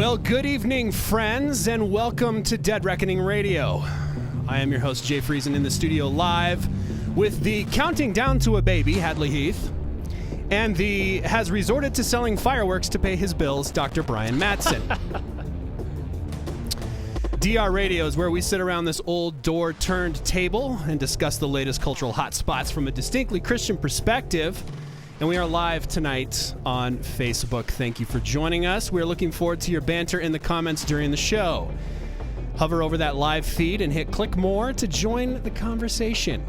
Well, good evening, friends, and welcome to Dead Reckoning Radio. I am your host, Jay Friesen, in the studio live with the counting down to a baby, Hadley Heath, and the has resorted to selling fireworks to pay his bills, Dr. Brian Mattson. DR Radio is where we sit around this old door-turned table and discuss the latest cultural hotspots from a distinctly Christian perspective. And we are live tonight on Facebook. Thank you for joining us. We're looking forward to your banter in the comments during the show. Hover over that live feed and hit click more to join the conversation.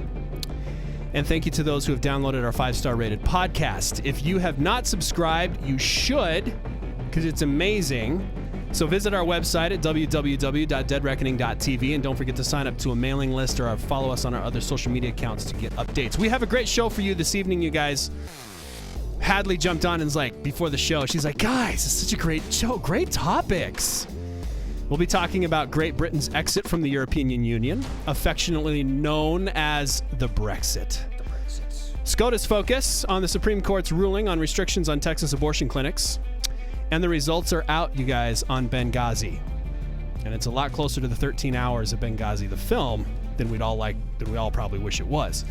And thank you to those who have downloaded our 5-star rated podcast. If you have not subscribed, you should, because it's amazing. So visit our website at www.deadreckoning.tv and don't forget to sign up to a mailing list or follow us on our other social media accounts to get updates. We have a great show for you this evening, you guys. Hadley jumped on and was like, before the show, she's like, guys, it's such a great show, great topics. We'll be talking about Great Britain's exit from the European Union, affectionately known as the Brexit. SCOTUS focus on the Supreme Court's ruling on restrictions on Texas abortion clinics. And the results are out, you guys, on Benghazi. And it's a lot closer to the 13 hours of Benghazi, the film, than we all probably wish it was.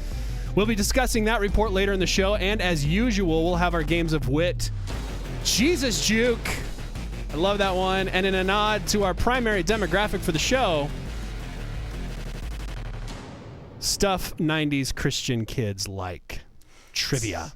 We'll be discussing that report later in the show, and as usual, we'll have our games of wit. Jesus Juke. I love that one. And in a nod to our primary demographic for the show, stuff 90s Christian kids like. Trivia.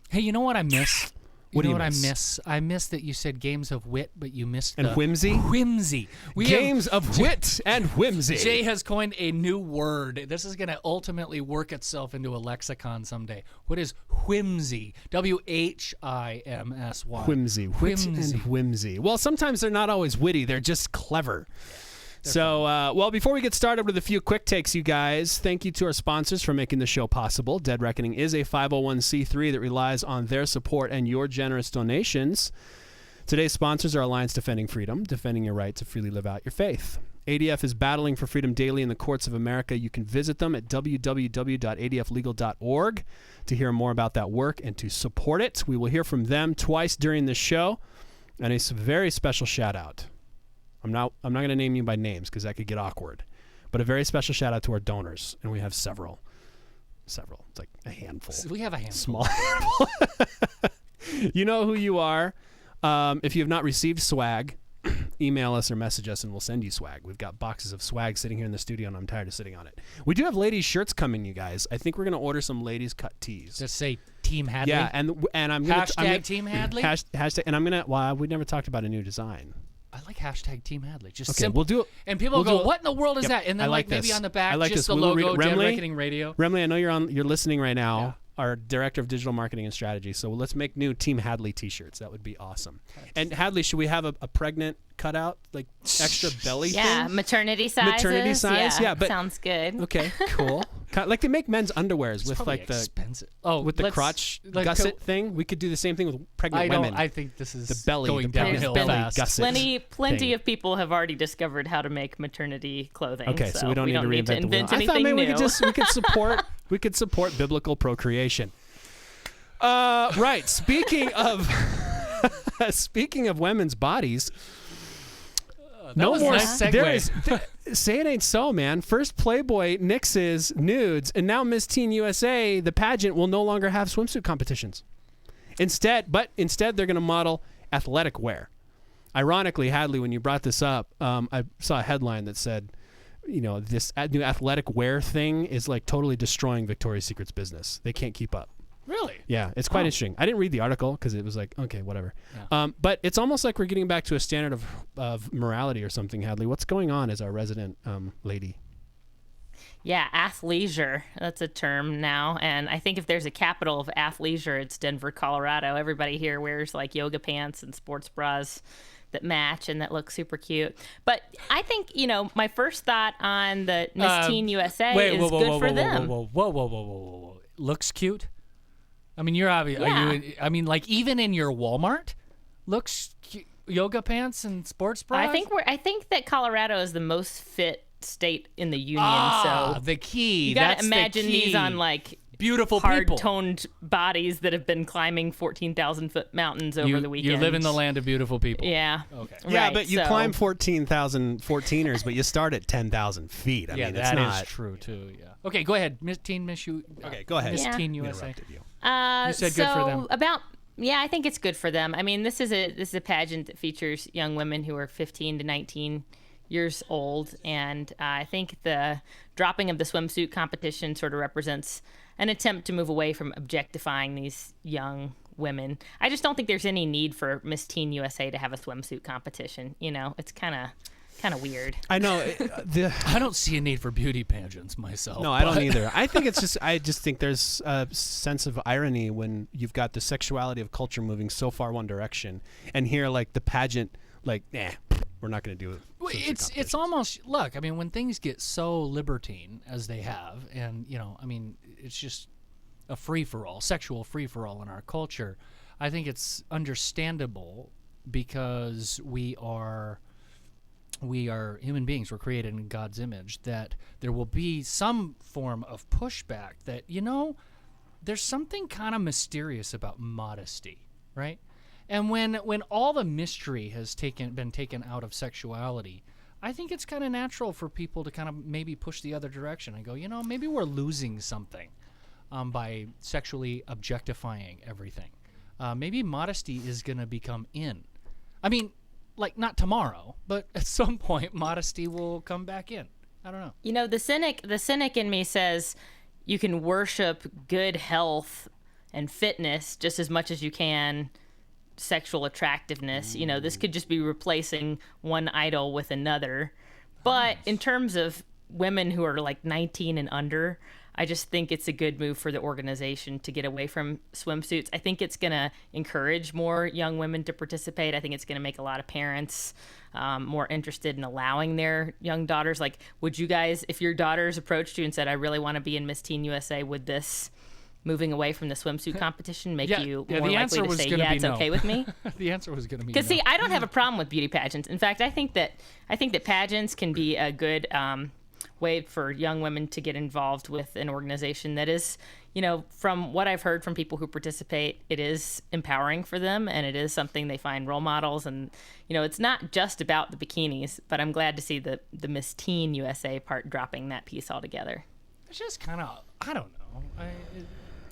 Hey, you know what I miss? What do you what miss? I miss? I miss that you said games of wit, but you missed And whimsy? Whimsy. Games of wit and whimsy. Jay has coined a new word. This is going to ultimately work itself into a lexicon someday. What is whimsy? W-H-I-M-S-Y. Whimsy. Wit and whimsy. Well, sometimes they're not always witty. They're just clever. So, before we get started with a few quick takes, you guys, thank you to our sponsors for making the show possible. Dead Reckoning is a 501c3 that relies on their support and your generous donations. Today's sponsors are Alliance Defending Freedom, defending your right to freely live out your faith. ADF is battling for freedom daily in the courts of America. You can visit them at www.adflegal.org to hear more about that work and to support it. We will hear from them twice during this show, and a very special shout-out. I'm not going to name you by names because that could get awkward. But a very special shout out to our donors, and we have several. It's like a handful. We have a handful. Small handful. You know who you are. If you have not received swag, email us or message us, and we'll send you swag. We've got boxes of swag sitting here in the studio, and I'm tired of sitting on it. We do have ladies' shirts coming, you guys. I think we're going to order some ladies' cut tees. Just say Team Hadley. Yeah, and I'm going to hashtag Team Hadley. Hashtag, and I'm going to. Well, we never talked about a new design. I like hashtag Team Hadley. Just okay, simple. we'll do it. And people go, what in the world is that? And then like maybe this. on the back, like just this. the logo, Dead Reckoning Radio. Remley, I know you're listening right now. Yeah. Our Director of Digital Marketing and Strategy. So let's make new Team Hadley t-shirts. That would be awesome. And Hadley, should we have a pregnant cutout, like extra belly thing? Yeah, maternity size. Maternity size? Yeah, but sounds good. Okay, cool. Like they make men's underwears with like expensive. the crotch gusset thing. We could do the same thing with pregnant women. I think this is the belly going the downhill belly fast. Gusset Plenty thing. of people have already discovered how to make maternity clothing. Okay, so we don't need to reinvent the wheel. Anything I thought maybe new. we could support biblical procreation. Right. Speaking of women's bodies, no more. Nice segue. Say it ain't so, man. First Playboy nixes nudes, and now Miss Teen USA, the pageant, will no longer have swimsuit competitions. Instead, they're going to model athletic wear. Ironically, Hadley, when you brought this up, I saw a headline that said, this new athletic wear thing is like totally destroying Victoria's Secret's business. They can't keep up. Really? Yeah, it's quite interesting. I didn't read the article because it was like, okay, whatever. Yeah. But it's almost like we're getting back to a standard of morality or something, Hadley. What's going on as our resident lady? Yeah, athleisure. That's a term now. And I think if there's a capital of athleisure, it's Denver, Colorado. Everybody here wears like yoga pants and sports bras that match and that look super cute. But I think, my first thought on the Miss Teen USA is good for them. Whoa. Looks cute? I mean, you're obvious. Yeah. Like even in your Walmart, looks cute. Yoga pants and sports bras. I think that Colorado is the most fit state in the union. So the key. you gotta That's imagine the key. these on like beautiful people. hard-toned bodies that have been climbing 14,000-foot mountains over the weekend. You live in the land of beautiful people. Yeah. Okay. Yeah, Right, but you so- climb 14,000 14ers, but you start at 10,000 feet. I Yeah, mean, it's that not. is true too. Yeah. Okay, go ahead, Miss U. Okay, go ahead. Miss Yeah. Teen USA. Interrupted you. You said good for them. Yeah, I think it's good for them. I mean, this is a pageant that features young women who are 15 to 19 years old, and I think the dropping of the swimsuit competition sort of represents an attempt to move away from objectifying these young women. I just don't think there's any need for Miss Teen USA to have a swimsuit competition. You know, it's kind of weird. I know. I don't see a need for beauty pageants myself. No, I don't either. I think I just think there's a sense of irony when you've got the sexuality of culture moving so far one direction, and here, like, the pageant, like, we're not going to do it. Well, it's almost, look, I mean, when things get so libertine as they have, and, you know, I mean, it's just a free-for-all, sexual free-for-all in our culture, I think it's understandable because we are human beings. We're created in God's image, that there will be some form of pushback that, you know, there's something kind of mysterious about modesty, right? And when all the mystery has been taken out of sexuality, I think it's kind of natural for people to kind of maybe push the other direction and go, you know, maybe we're losing something by sexually objectifying everything. Maybe modesty is going to become in. I mean, like, not tomorrow, but at some point modesty will come back in. I don't know. You know, the cynic in me says you can worship good health and fitness just as much as you can sexual attractiveness. You know, this could just be replacing one idol with another. But in terms of women who are like 19 and under, I just think it's a good move for the organization to get away from swimsuits. I think it's going to encourage more young women to participate. I think it's going to make a lot of parents more interested in allowing their young daughters. Like, would you guys, if your daughters approached you and said, I really want to be in Miss Teen USA, would this moving away from the swimsuit competition make you more likely to say, yeah, it's okay with me? The answer was going to be Because no. see, I don't have a problem with beauty pageants. In fact, I think that pageants can be a good way for young women to get involved with an organization that is, you know, from what I've heard from people who participate, it is empowering for them, and it is something they find role models. And, you know, it's not just about the bikinis, but I'm glad to see the Miss Teen USA part dropping that piece altogether. It's just kind of, I don't know.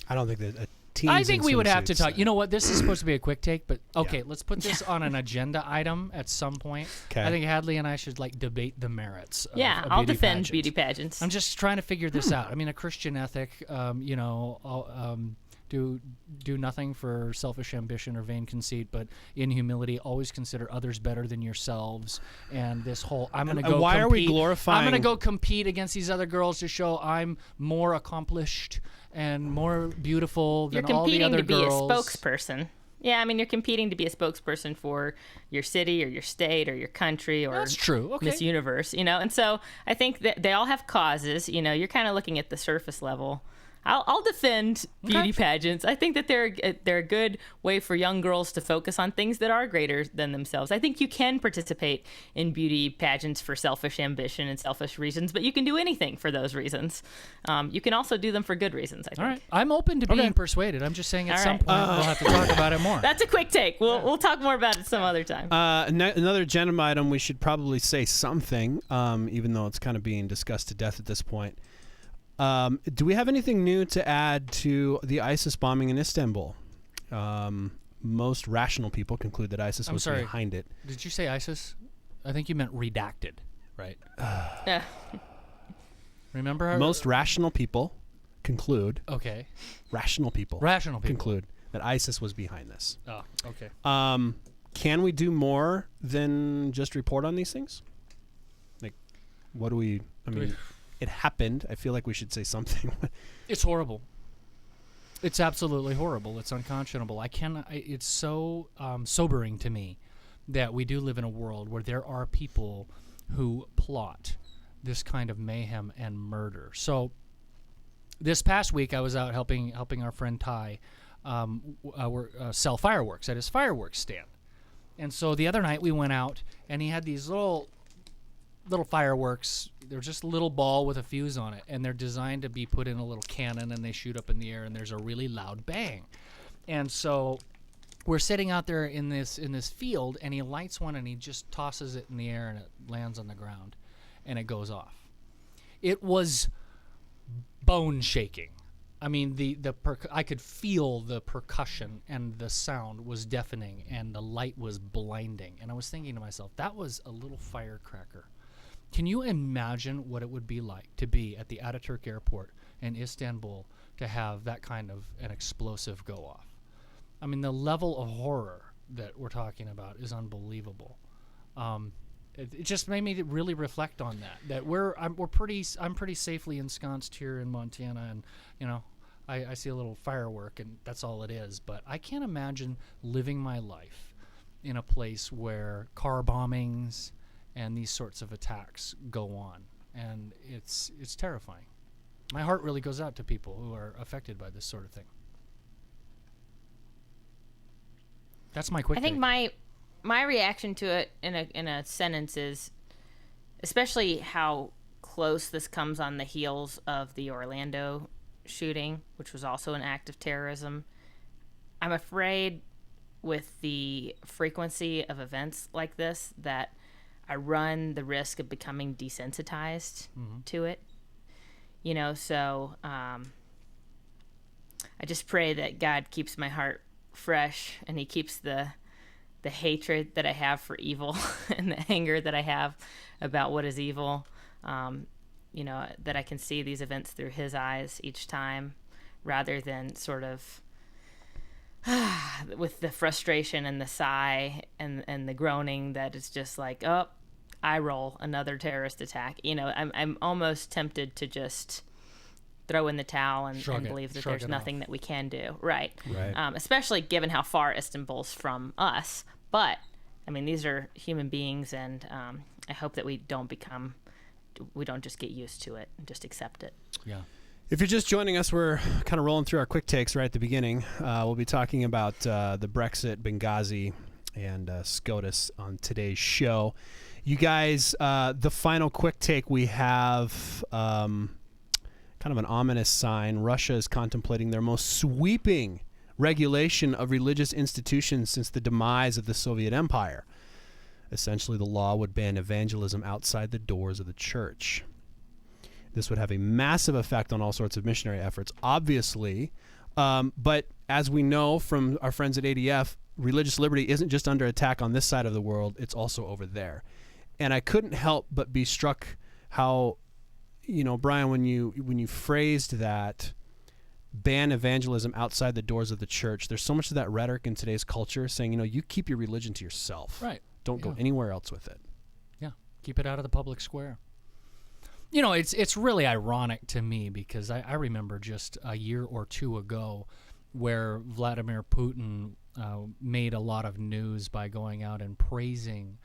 I don't think that a teens I think in we would have to swimsuits, talk. You know what? This is supposed to be a quick take, but okay, Yeah. let's put this on an agenda item at some point. Okay. I think Hadley and I should like debate the merits. Yeah, of I'll beauty defend pageants. beauty pageants. I'm just trying to figure this out. I mean, a Christian ethic, you know, do nothing for selfish ambition or vain conceit, but in humility, always consider others better than yourselves. And this whole, I'm going to go. Why are we compete- glorifying- I'm going to go compete against these other girls to show I'm more accomplished and more beautiful You're than all the competing other to be girls. a spokesperson. Yeah, I mean, you're competing to be a spokesperson for your city or your state or your country or That's true. Okay. Miss Universe, you know. And so I think that they all have causes. You know, you're kind of looking at the surface level. I'll defend beauty pageants. I think that they're a good way for young girls to focus on things that are greater than themselves. I think you can participate in beauty pageants for selfish ambition and selfish reasons, but you can do anything for those reasons. You can also do them for good reasons, I think. All right. I'm open to being persuaded. I'm just saying at All some right. point we'll have to talk about it more. That's a quick take. We'll talk more about it some other time. Another agenda item, we should probably say something, even though it's kind of being discussed to death at this point. Do we have anything new to add to the ISIS bombing in Istanbul? Most rational people conclude that ISIS was behind it. Did you say ISIS? I think you meant redacted, right? Yeah. Remember how Most rational people conclude, Okay. rational people conclude that ISIS was behind this. Oh, okay. Can we do more than just report on these things? Like, what do we, I mean, it happened. I feel like we should say something. It's horrible. It's absolutely horrible. It's unconscionable. It's so sobering to me that we do live in a world where there are people who plot this kind of mayhem and murder. So this past week I was out helping our friend Ty sell fireworks at his fireworks stand. And so the other night we went out and he had these little little fireworks. They're just a little ball with a fuse on it, and they're designed to be put in a little cannon, and they shoot up in the air, and there's a really loud bang. And so we're sitting out there in this field, and he lights one, and he just tosses it in the air, and it lands on the ground, and it goes off. It was bone shaking. I mean, I could feel the percussion, and the sound was deafening, and the light was blinding. And I was thinking to myself, that was a little firecracker. Can you imagine what it would be like to be at the Ataturk airport in Istanbul to have that kind of an explosive go off? I mean, the level of horror that we're talking about is unbelievable. It just made me really reflect on that I'm pretty safely ensconced here in Montana, and you know, I see a little firework, and that's all it is. But I can't imagine living my life in a place where car bombings and these sorts of attacks go on, and it's terrifying. My heart really goes out to people who are affected by this sort of thing. That's my quick. I think my reaction to it in a sentence is, especially how close this comes on the heels of the Orlando shooting, which was also an act of terrorism. I'm afraid with the frequency of events like this that I run the risk of becoming desensitized to it. You know, so I just pray that God keeps my heart fresh, and he keeps the hatred that I have for evil and the anger that I have about what is evil, you know, that I can see these events through his eyes each time, rather than sort of with the frustration and the sigh and the groaning that is just like, oh, I roll, another terrorist attack. You know, I'm almost tempted to just throw in the towel and believe that there's nothing that we can do. Right. Especially given how far Istanbul's from us. But, I mean, these are human beings, and I hope that we don't just get used to it and just accept it. Yeah. If you're just joining us, we're kind of rolling through our quick takes right at the beginning. We'll be talking about the Brexit, Benghazi, and SCOTUS on today's show. You guys, the final quick take we have, kind of an ominous sign. Russia is contemplating their most sweeping regulation of religious institutions since the demise of the Soviet Empire. Essentially, the law would ban evangelism outside the doors of the church. This would have a massive effect on all sorts of missionary efforts, obviously. But as we know from our friends at ADF, religious liberty isn't just under attack on this side of the world, it's also over there. And I couldn't help but be struck how, you know, Brian, when you phrased that, ban evangelism outside the doors of the church, there's so much of that rhetoric in today's culture saying, you know, you keep your religion to yourself. Right. Don't go anywhere else with it. Yeah. Keep it out of the public square. You know, it's really ironic to me because I remember just a year or two ago where Vladimir Putin made a lot of news by going out and praising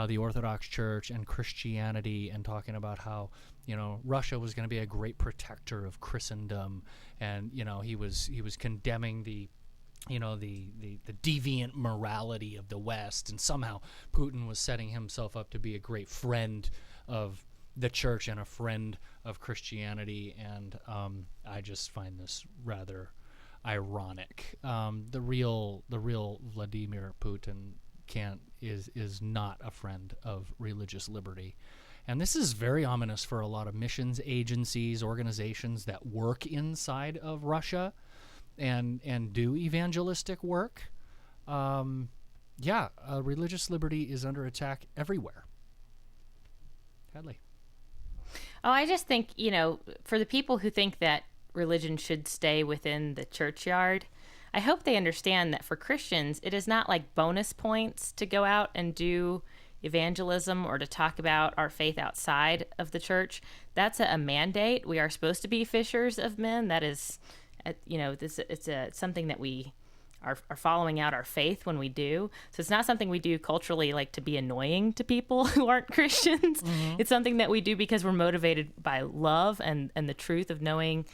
the Orthodox Church and Christianity, and talking about how, you know, Russia was going to be a great protector of Christendom, and you know he was condemning the deviant morality of the West, and somehow Putin was setting himself up to be a great friend of the church and a friend of Christianity, and I just find this rather ironic. The real Vladimir Putin is not a friend of religious liberty. And this is very ominous for a lot of missions agencies, organizations that work inside of Russia and do evangelistic work. Religious liberty is under attack everywhere. Hadley. Oh, I just think, you know, for the people who think that religion should stay within the churchyard, I hope they understand that for Christians, it is not like bonus points to go out and do evangelism or to talk about our faith outside of the church. That's a mandate. We are supposed to be fishers of men. That is, you know, it's something that we are following out our faith when we do. So it's not something we do culturally like to be annoying to people who aren't Christians. Mm-hmm. It's something that we do because we're motivated by love and the truth of knowing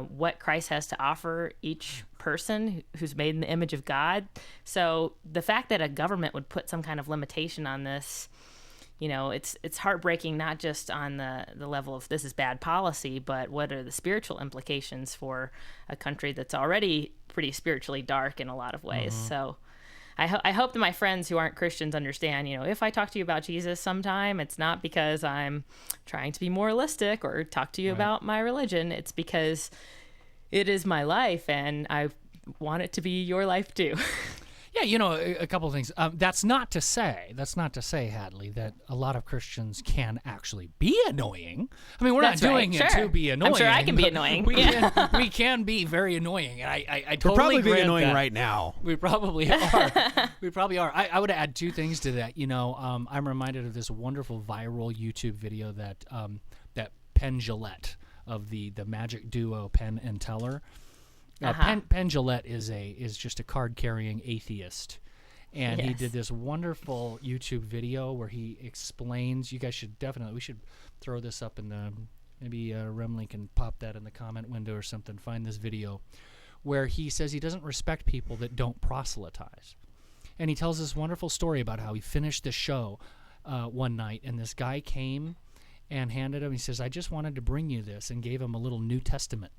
what Christ has to offer each person who's made in the image of God. So the fact that a government would put some kind of limitation on this, it's heartbreaking, not just on the level of this is bad policy, but what are the spiritual implications for a country that's already pretty spiritually dark in a lot of ways. So I hope that my friends who aren't Christians understand, if I talk to you about Jesus sometime, it's not because I'm trying to be moralistic or talk to you about my religion. It's because it is my life, and I want it to be your life too. Yeah, a couple of things. That's not to say, Hadley, that a lot of Christians can actually be annoying. I mean, we're That's not doing right, it sure. to be annoying. I'm sure I can be annoying. We can be very annoying, and I totally We're probably being grant annoying that. right now. We probably are. We probably are. I would add two things to that. I'm reminded of this wonderful viral YouTube video that Penn Jillette of the magic duo Penn and Teller. Penn Jillette is just a card-carrying atheist, and he did this wonderful YouTube video where he explains. You guys we should throw this up in the maybe Remley can pop that in the comment window or something. Find this video where he says he doesn't respect people that don't proselytize, and he tells this wonderful story about how he finished the show one night, and this guy came and handed him. He says, "I just wanted to bring you this," and gave him a little New Testament.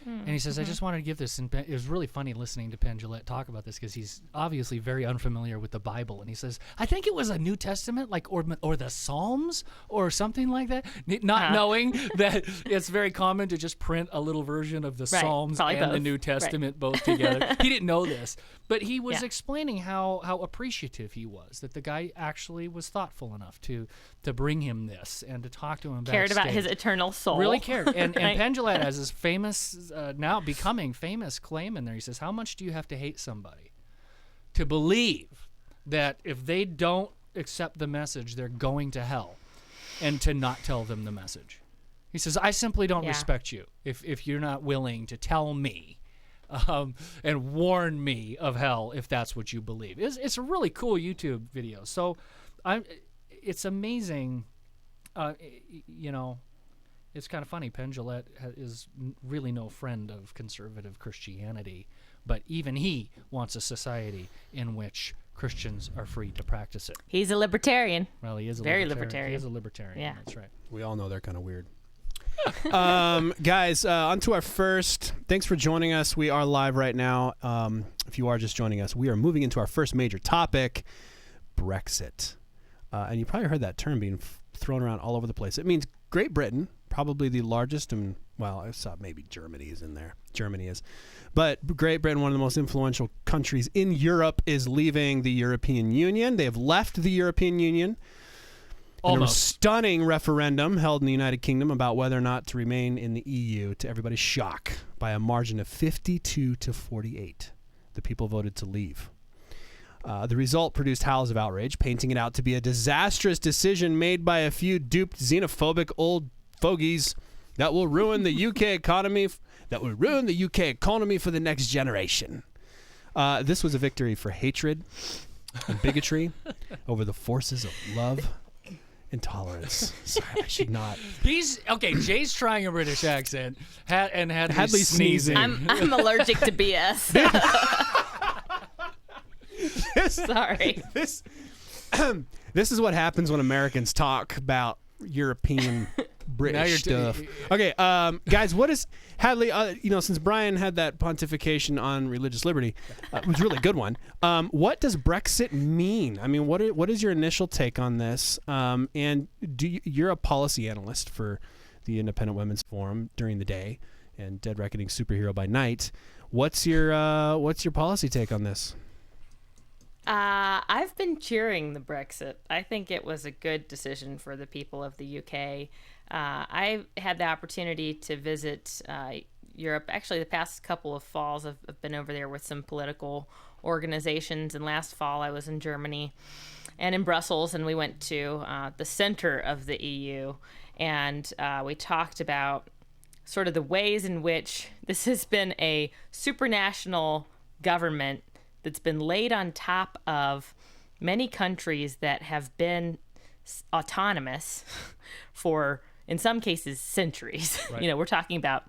And he says, I just wanted to give this. And it was really funny listening to Penn Jillette talk about this because he's obviously very unfamiliar with the Bible. And he says, I think it was a New Testament, or the Psalms or something like that, not knowing that it's very common to just print a little version of the Psalms and both. the New Testament both together. He didn't know this. But he was explaining how appreciative he was, that the guy actually was thoughtful enough to bring him this and to talk to him cared backstage. about his eternal soul. Really cared. And Penn Jillette has this famous, now becoming famous claim in there. He says, how much do you have to hate somebody to believe that if they don't accept the message, they're going to hell, and to not tell them the message? He says, I simply don't respect you if you're not willing to tell me and warn me of hell if that's what you believe. It's a really cool YouTube video. So it's amazing. It's kind of funny. Penn Jillette is really no friend of conservative Christianity, but even he wants a society in which Christians are free to practice it. He's a libertarian. Well, he is a Very libertarian. libertarian. He is a libertarian. Yeah. That's right. We all know they're kind of weird. Guys, on to our first. Thanks for joining us. We are live right now. If you are just joining us, we are moving into our first major topic, Brexit. And you probably heard that term being thrown around all over the place. It means Great Britain, probably the largest, and well, I saw maybe Germany is in there. Germany is. But Great Britain, one of the most influential countries in Europe, is leaving the European Union. They have left the European Union. There was a stunning referendum held in the United Kingdom about whether or not to remain in the EU, to everybody's shock, by a margin of 52 to 48. The people voted to leave. The result produced howls of outrage, painting it out to be a disastrous decision made by a few duped xenophobic old fogies that will ruin the UK economy. That will ruin the UK economy for the next generation. This was a victory for hatred and bigotry over the forces of love and tolerance. Sorry, I should not. Jay's trying a British accent and Hadley sneezing. I'm allergic to BS. Sorry. This is what happens when Americans talk about European British stuff. Okay, guys, what is Hadley? Since Brian had that pontification on religious liberty, it was a really good one. What does Brexit mean? I mean, what is your initial take on this? And you're a policy analyst for the Independent Women's Forum during the day and Dead Reckoning Superhero by night. What's your policy take on this? I've been cheering the Brexit. I think it was a good decision for the people of the UK. I had the opportunity to visit Europe. Actually, the past couple of falls, I've been over there with some political organizations. And last fall, I was in Germany and in Brussels, and we went to the center of the EU. And we talked about sort of the ways in which this has been a supranational government that's been laid on top of many countries that have been autonomous for, in some cases, centuries. Right. We're talking about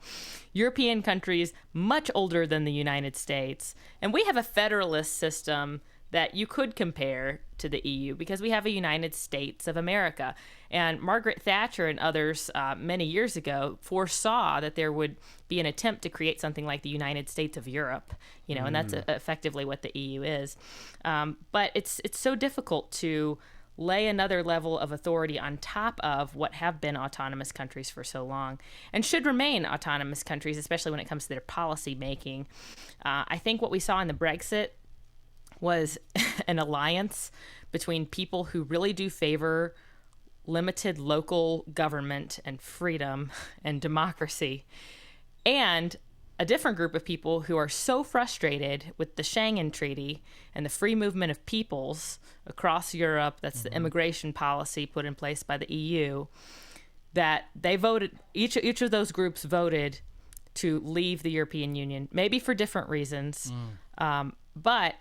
European countries much older than the United States. And we have a federalist system that you could compare to the EU because we have a United States of America. And Margaret Thatcher and others many years ago foresaw that there would be an attempt to create something like the United States of Europe, and that's effectively what the EU is. But it's so difficult to lay another level of authority on top of what have been autonomous countries for so long and should remain autonomous countries, especially when it comes to their policy making. I think what we saw in the Brexit was an alliance between people who really do favor limited local government and freedom and democracy, and a different group of people who are so frustrated with the Schengen Treaty and the free movement of peoples across Europe, that's the immigration policy put in place by the EU, that they voted, each of those groups voted to leave the European Union, maybe for different reasons. But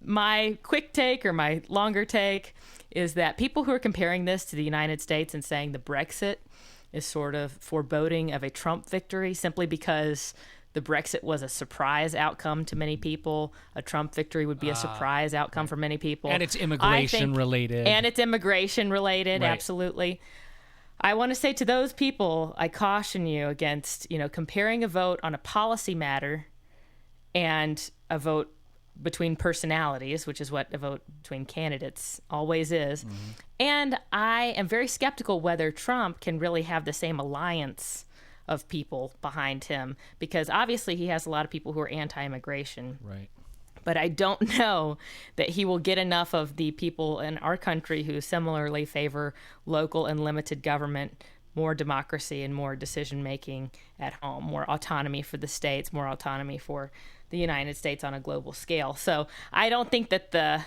my quick take or my longer take is that people who are comparing this to the United States and saying the Brexit is sort of foreboding of a Trump victory simply because the Brexit was a surprise outcome to many people. A Trump victory would be a surprise outcome for many people. And it's immigration related. And it's immigration related, Right. Absolutely. I want to say to those people, I caution you against, comparing a vote on a policy matter and a vote between personalities, which is what a vote between candidates always is. And I am very skeptical whether Trump can really have the same alliance of people behind him, because obviously he has a lot of people who are anti-immigration. Right. But I don't know that he will get enough of the people in our country who similarly favor local and limited government, more democracy and more decision-making at home, more autonomy for the states, more autonomy for the United States on a global scale. So I don't think that the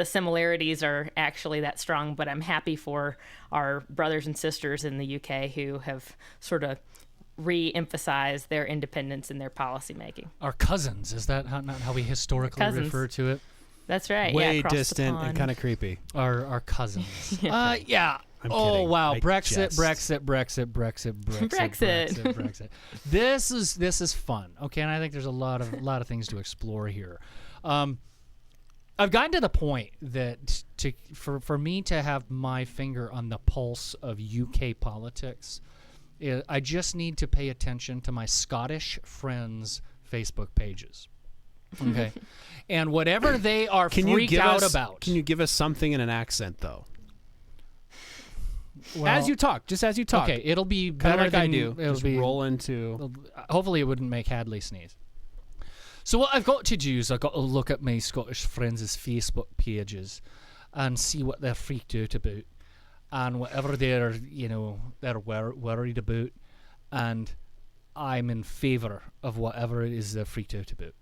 similarities are actually that strong, but I'm happy for our brothers and sisters in the UK who have sort of re-emphasized their independence in their policy making. Our cousins, is that not how we historically Cousins. refer to it? That's right. Way across the distant and pond. kind of creepy. Our cousins. Yeah. I'm Oh kidding. wow! I Brexit. This is fun. Okay, and I think there's a lot of things to explore here. I've gotten to the point that for me to have my finger on the pulse of UK politics, I just need to pay attention to my Scottish friends' Facebook pages. Okay, and whatever they are freaked out about. Can you give us something in an accent though? Well, As you talk. Okay, it'll be Kind better of like than I do. It'll Just be roll into. Hopefully, it wouldn't make Hadley sneeze. So what I've got to do is I've got to look at my Scottish friends' Facebook pages and see what they're freaked out about and whatever they're worried about, and I'm in favour of whatever it is they're freaked out about.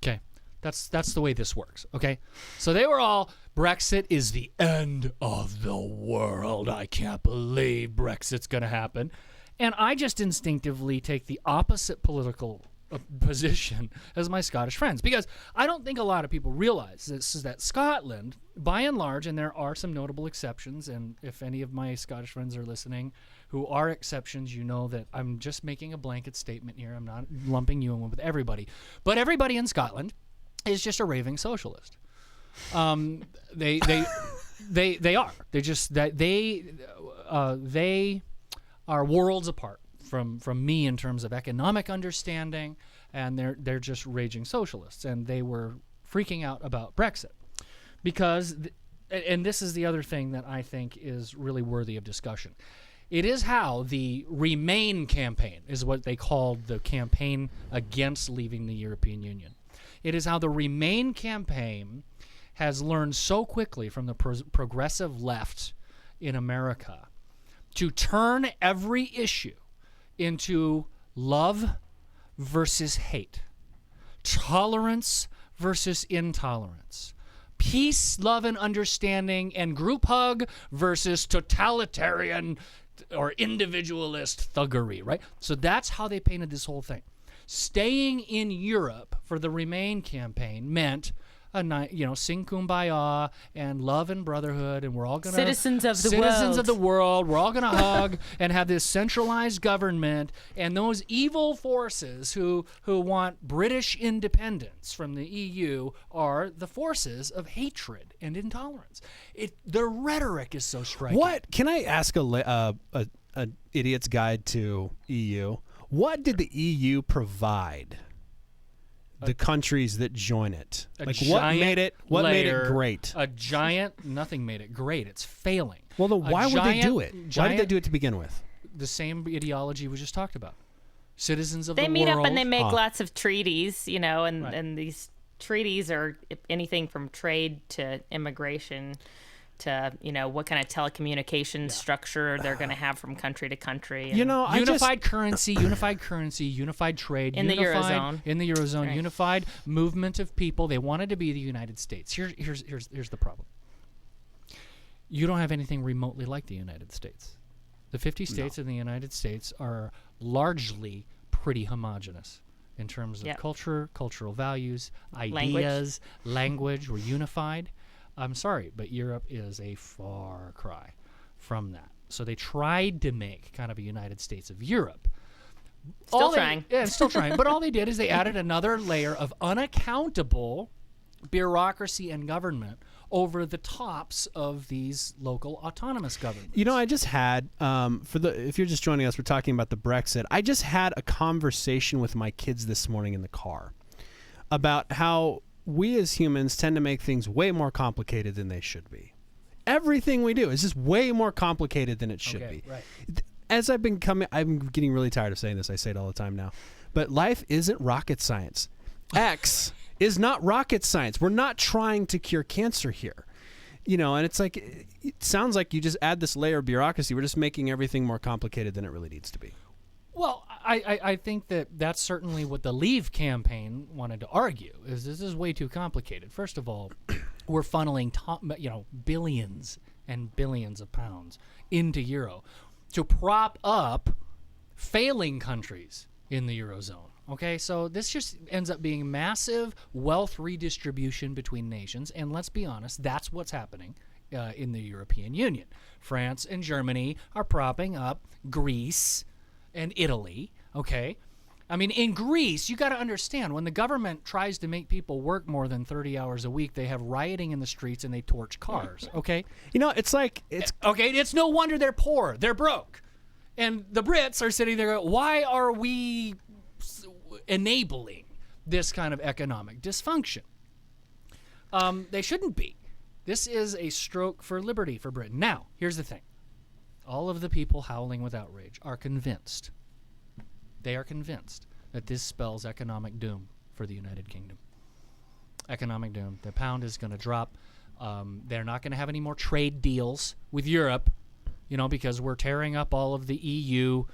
Okay, that's the way this works. Okay, so they were all, Brexit is the end of the world. I can't believe Brexit's going to happen. And I just instinctively take the opposite political position as my Scottish friends, because I don't think a lot of people realize this is that Scotland, by and large, and there are some notable exceptions, and if any of my Scottish friends are listening who are exceptions, you know that I'm just making a blanket statement here. I'm not lumping you in with everybody. But everybody in Scotland is just a raving socialist. They are. They're just that they are worlds apart from me in terms of economic understanding, and they're just raging socialists, and they were freaking out about Brexit because and this is the other thing that I think is really worthy of discussion. It is how the Remain campaign is what they called the campaign against leaving the European Union. It is how the Remain campaign has learned so quickly from the progressive left in America to turn every issue into love versus hate, tolerance versus intolerance, peace, love, and understanding, and group hug versus totalitarian or individualist thuggery, right? So that's how they painted this whole thing. Staying in Europe for the Remain campaign meant sing kumbaya and love and brotherhood, and we're all going to Citizens of the world. We're all going to hug and have this centralized government, and those evil forces who want British independence from the EU are the forces of hatred and intolerance. Their rhetoric is so striking. What can I ask a idiot's guide to EU? What did the EU provide the countries that join it? Like what made it great? Nothing made it great. It's failing. Well, then why would they do it? Why did they do it to begin with? The same ideology we just talked about. Citizens of the world. They meet up and they make lots of treaties, and these treaties are anything from trade to immigration to, what kind of telecommunications structure they're going to have from country to country. Unified currency, unified trade. In the Eurozone. In the Eurozone, right. Unified movement of people. They wanted to be the United States. Here's the problem. You don't have anything remotely like the United States. The 50 states in the United States are largely pretty homogenous in terms of culture, cultural values, ideas, language. We're unified. I'm sorry, but Europe is a far cry from that. So they tried to make kind of a United States of Europe. Still trying. But all they did is they added another layer of unaccountable bureaucracy and government over the tops of these local autonomous governments. I just had if you're just joining us, we're talking about the Brexit. I just had a conversation with my kids this morning in the car about how we as humans tend to make things way more complicated than they should be. Everything we do is just way more complicated than it should be. Right. As I'm getting really tired of saying this. I say it all the time now. But life isn't rocket science. X is not rocket science. We're not trying to cure cancer here. And it's like, it sounds like you just add this layer of bureaucracy. We're just making everything more complicated than it really needs to be. Well, I think that's certainly what the Leave campaign wanted to argue, is this is way too complicated. First of all, we're funneling billions and billions of pounds into Euro to prop up failing countries in the Eurozone. Okay, so this just ends up being massive wealth redistribution between nations, and let's be honest, that's what's happening in the European Union. France and Germany are propping up Greece and Italy, okay? I mean, in Greece, you got to understand, when the government tries to make people work more than 30 hours a week, they have rioting in the streets and they torch cars, okay? It's no wonder they're poor. They're broke. And the Brits are sitting there going, why are we enabling this kind of economic dysfunction? They shouldn't be. This is a stroke for liberty for Britain. Now, here's the thing. All of the people howling with outrage are convinced. They are convinced that this spells economic doom for the United Kingdom. Economic doom. The pound is going to drop. They're not going to have any more trade deals with Europe, because we're tearing up all of the EU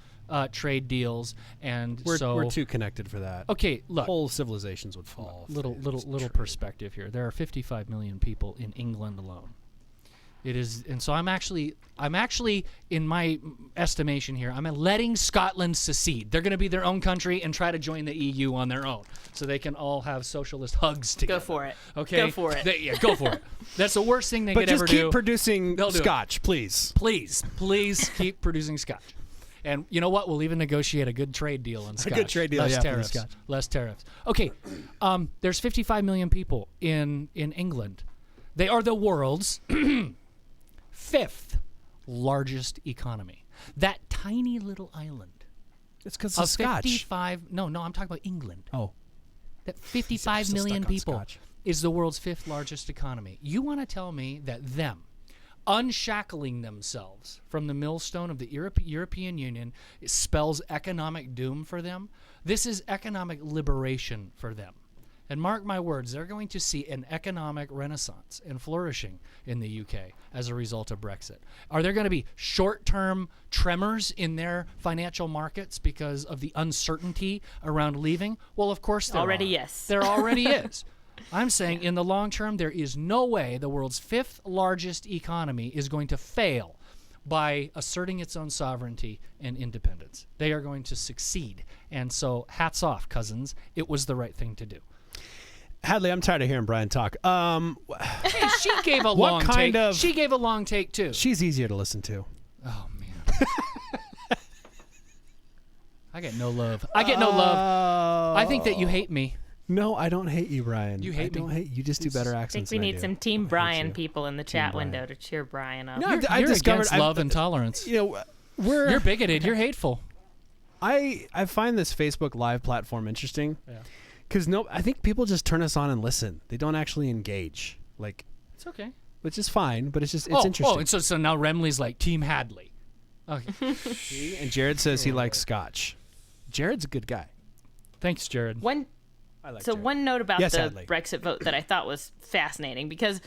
trade deals, and we're too connected for that. Okay, look, whole civilizations would fall. Little perspective here. There are 55 million people in England alone. It is, and so I'm actually, in my estimation here, I'm letting Scotland secede. They're going to be their own country and try to join the EU on their own, so they can all have socialist hugs together. Go for it. Okay, go for it. Go for it. That's the worst thing they could ever do. But just keep producing scotch, please. Please keep producing scotch. And you know what? We'll even negotiate a good trade deal on scotch. A good trade deal, Less tariffs. Okay, there's 55 million people in England. They are the world's fifth largest economy. That tiny little island. It's because of scotch. 55. No, I'm talking about England. Oh, that 55 million people is the world's fifth largest economy. You want to tell me that them unshackling themselves from the millstone of the European Union spells economic doom for them? This is economic liberation for them. And mark my words, they're going to see an economic renaissance and flourishing in the UK as a result of Brexit. Are there going to be short-term tremors in their financial markets because of the uncertainty around leaving? Well, of course there are. Yes. There already is. I'm saying in the long term, there is no way the world's fifth largest economy is going to fail by asserting its own sovereignty and independence. They are going to succeed. And so hats off, cousins. It was the right thing to do. Hadley, I'm tired of hearing Brian talk. Hey, she gave a What long kind take. of- She gave a long take too. She's easier to listen to. Oh man. I get no love. I get no love. I think that you hate me. No, I don't hate you, Brian. You hate I don't me. hate you. Just do better I accents. think we than I need do. some Team I hate Brian you. people in the chat Brian. window to cheer Brian up. No, You're, I've you're discovered against love and tolerance. You know, we're You're bigoted. You're hateful. I find this Facebook Live platform interesting Yeah. because I think people just turn us on and listen. They don't actually engage, like, It's okay. which is fine, but it's interesting. Oh, and so now Remley's like Team Hadley. Okay. See? And Jared says he likes Scotch. Jared's a good guy. Thanks, Jared. I like So Jared. one note about Yes, the Hadley. Brexit vote that I thought was fascinating, because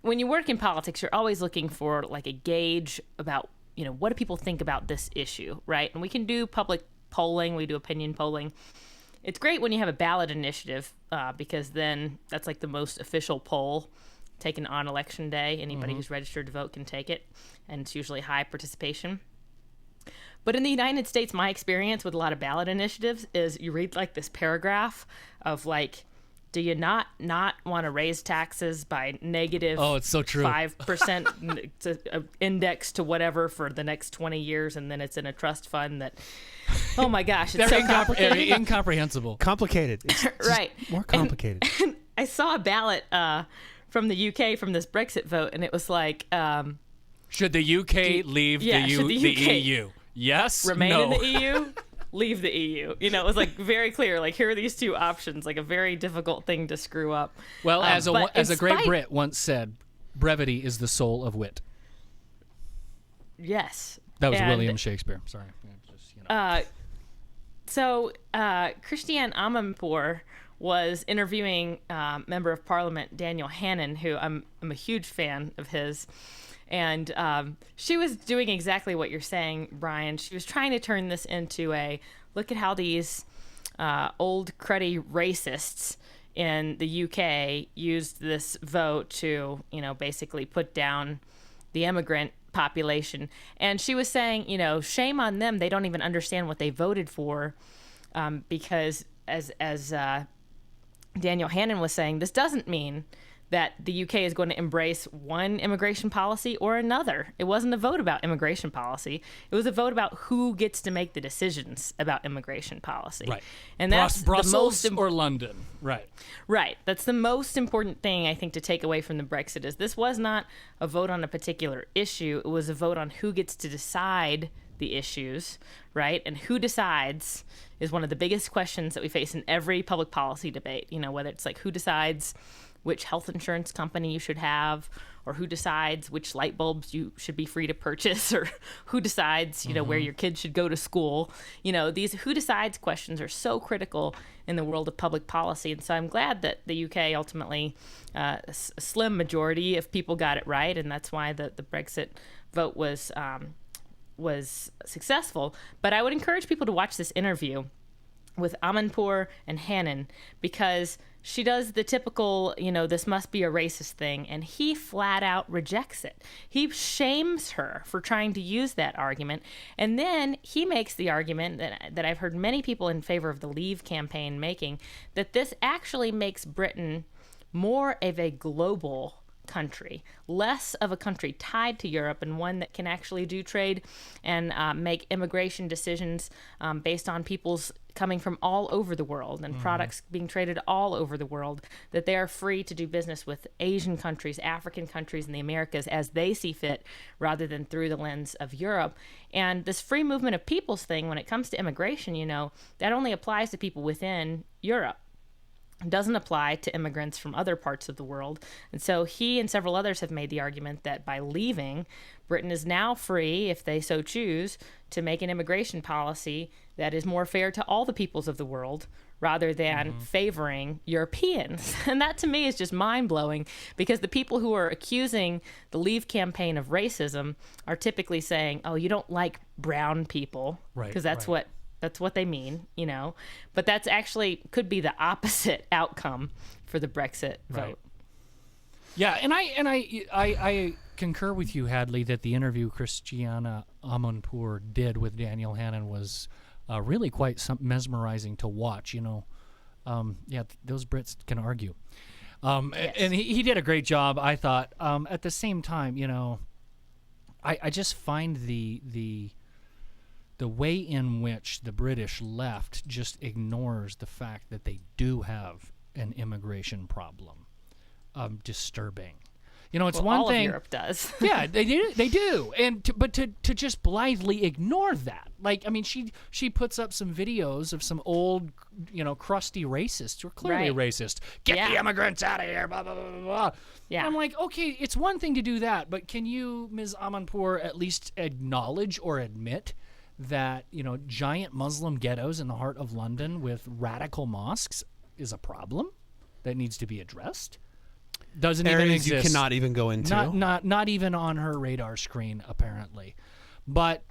when you work in politics, you're always looking for like a gauge about, what do people think about this issue, right? And we can do public polling, we do opinion polling. It's great when you have a ballot initiative, because then that's like the most official poll taken on election day. Anybody who's registered to vote can take it, and it's usually high participation. But in the United States, my experience with a lot of ballot initiatives is you read like this paragraph of like, do you not want to raise taxes by negative Oh, it's so true. 5% index to whatever for the next 20 years, and then it's in a trust fund that, oh my gosh, it's They're so complicated. incomprehensible. Complicated. It's just Right. more complicated. And I saw a ballot from the UK from this Brexit vote, and it was like, Should the UK leave yeah, the should the UK EU? Yes. remain no. in the EU, leave the EU. It was like very clear. Like, here are these two options. Like a very difficult thing to screw up. Well, as but a in great spite- Brit once said, brevity is the soul of wit. Yes, That was And, William Shakespeare. Sorry. Just, So Christiane Amanpour was interviewing Member of Parliament Daniel Hannan, who I'm a huge fan of his. And she was doing exactly what you're saying, Brian. She was trying to turn this into a look at how these old cruddy racists in the UK used this vote to, basically put down the immigrant population. And she was saying, shame on them. They don't even understand what they voted for, because as Daniel Hannan was saying, this doesn't mean that the UK is going to embrace one immigration policy or another. It wasn't a vote about immigration policy. It was a vote about who gets to make the decisions about immigration policy. Right. And that's Brussels the most or London. Right. Right. That's the most important thing, I think, to take away from the Brexit is this was not a vote on a particular issue. It was a vote on who gets to decide the issues, right? And who decides is one of the biggest questions that we face in every public policy debate, whether it's like who decides which health insurance company you should have, or who decides which light bulbs you should be free to purchase, or who decides, where your kids should go to school. These who decides questions are so critical in the world of public policy. And so I'm glad that the UK ultimately, a slim majority of people got it right. And that's why the Brexit vote was successful. But I would encourage people to watch this interview with Amanpour and Hannan, because she does the typical, this must be a racist thing, and he flat out rejects it. He shames her for trying to use that argument, and then he makes the argument that I've heard many people in favor of the Leave campaign making, that this actually makes Britain more of a global country, less of a country tied to Europe, and one that can actually do trade and make immigration decisions based on people's coming from all over the world and products being traded all over the world, that they are free to do business with Asian countries, African countries, and the Americas as they see fit, rather than through the lens of Europe. And this free movement of peoples thing, when it comes to immigration, that only applies to people within Europe. Doesn't apply to immigrants from other parts of the world. And so he and several others have made the argument that by leaving, Britain is now free, if they so choose, to make an immigration policy that is more fair to all the peoples of the world, rather than favoring Europeans. And that to me is just mind-blowing, because the people who are accusing the Leave campaign of racism are typically saying, oh, you don't like brown people, Right, because that's right. That's what they mean, but that's actually could be the opposite outcome for the Brexit vote. Right. Yeah, and I concur with you, Hadley, that the interview Christiane Amanpour did with Daniel Hannan was really quite mesmerizing to watch. Those Brits can argue. Yes. And he did a great job, I thought. At the same time, I just find the way in which the British left just ignores the fact that they do have an immigration problem. Disturbing. It's one all thing. Of Europe does. Yeah, they do, and to just blithely ignore that. Like, I mean, she puts up some videos of some old, crusty racists who are clearly Right. racist. Get the immigrants out of here, blah blah blah blah blah. Yeah. And I'm like, okay, it's one thing to do that, but can you, Ms. Amanpour, at least acknowledge or admit that giant Muslim ghettos in the heart of London with radical mosques is a problem that needs to be addressed? Doesn't even Areas exist. you cannot even go into. Not even on her radar screen, apparently. But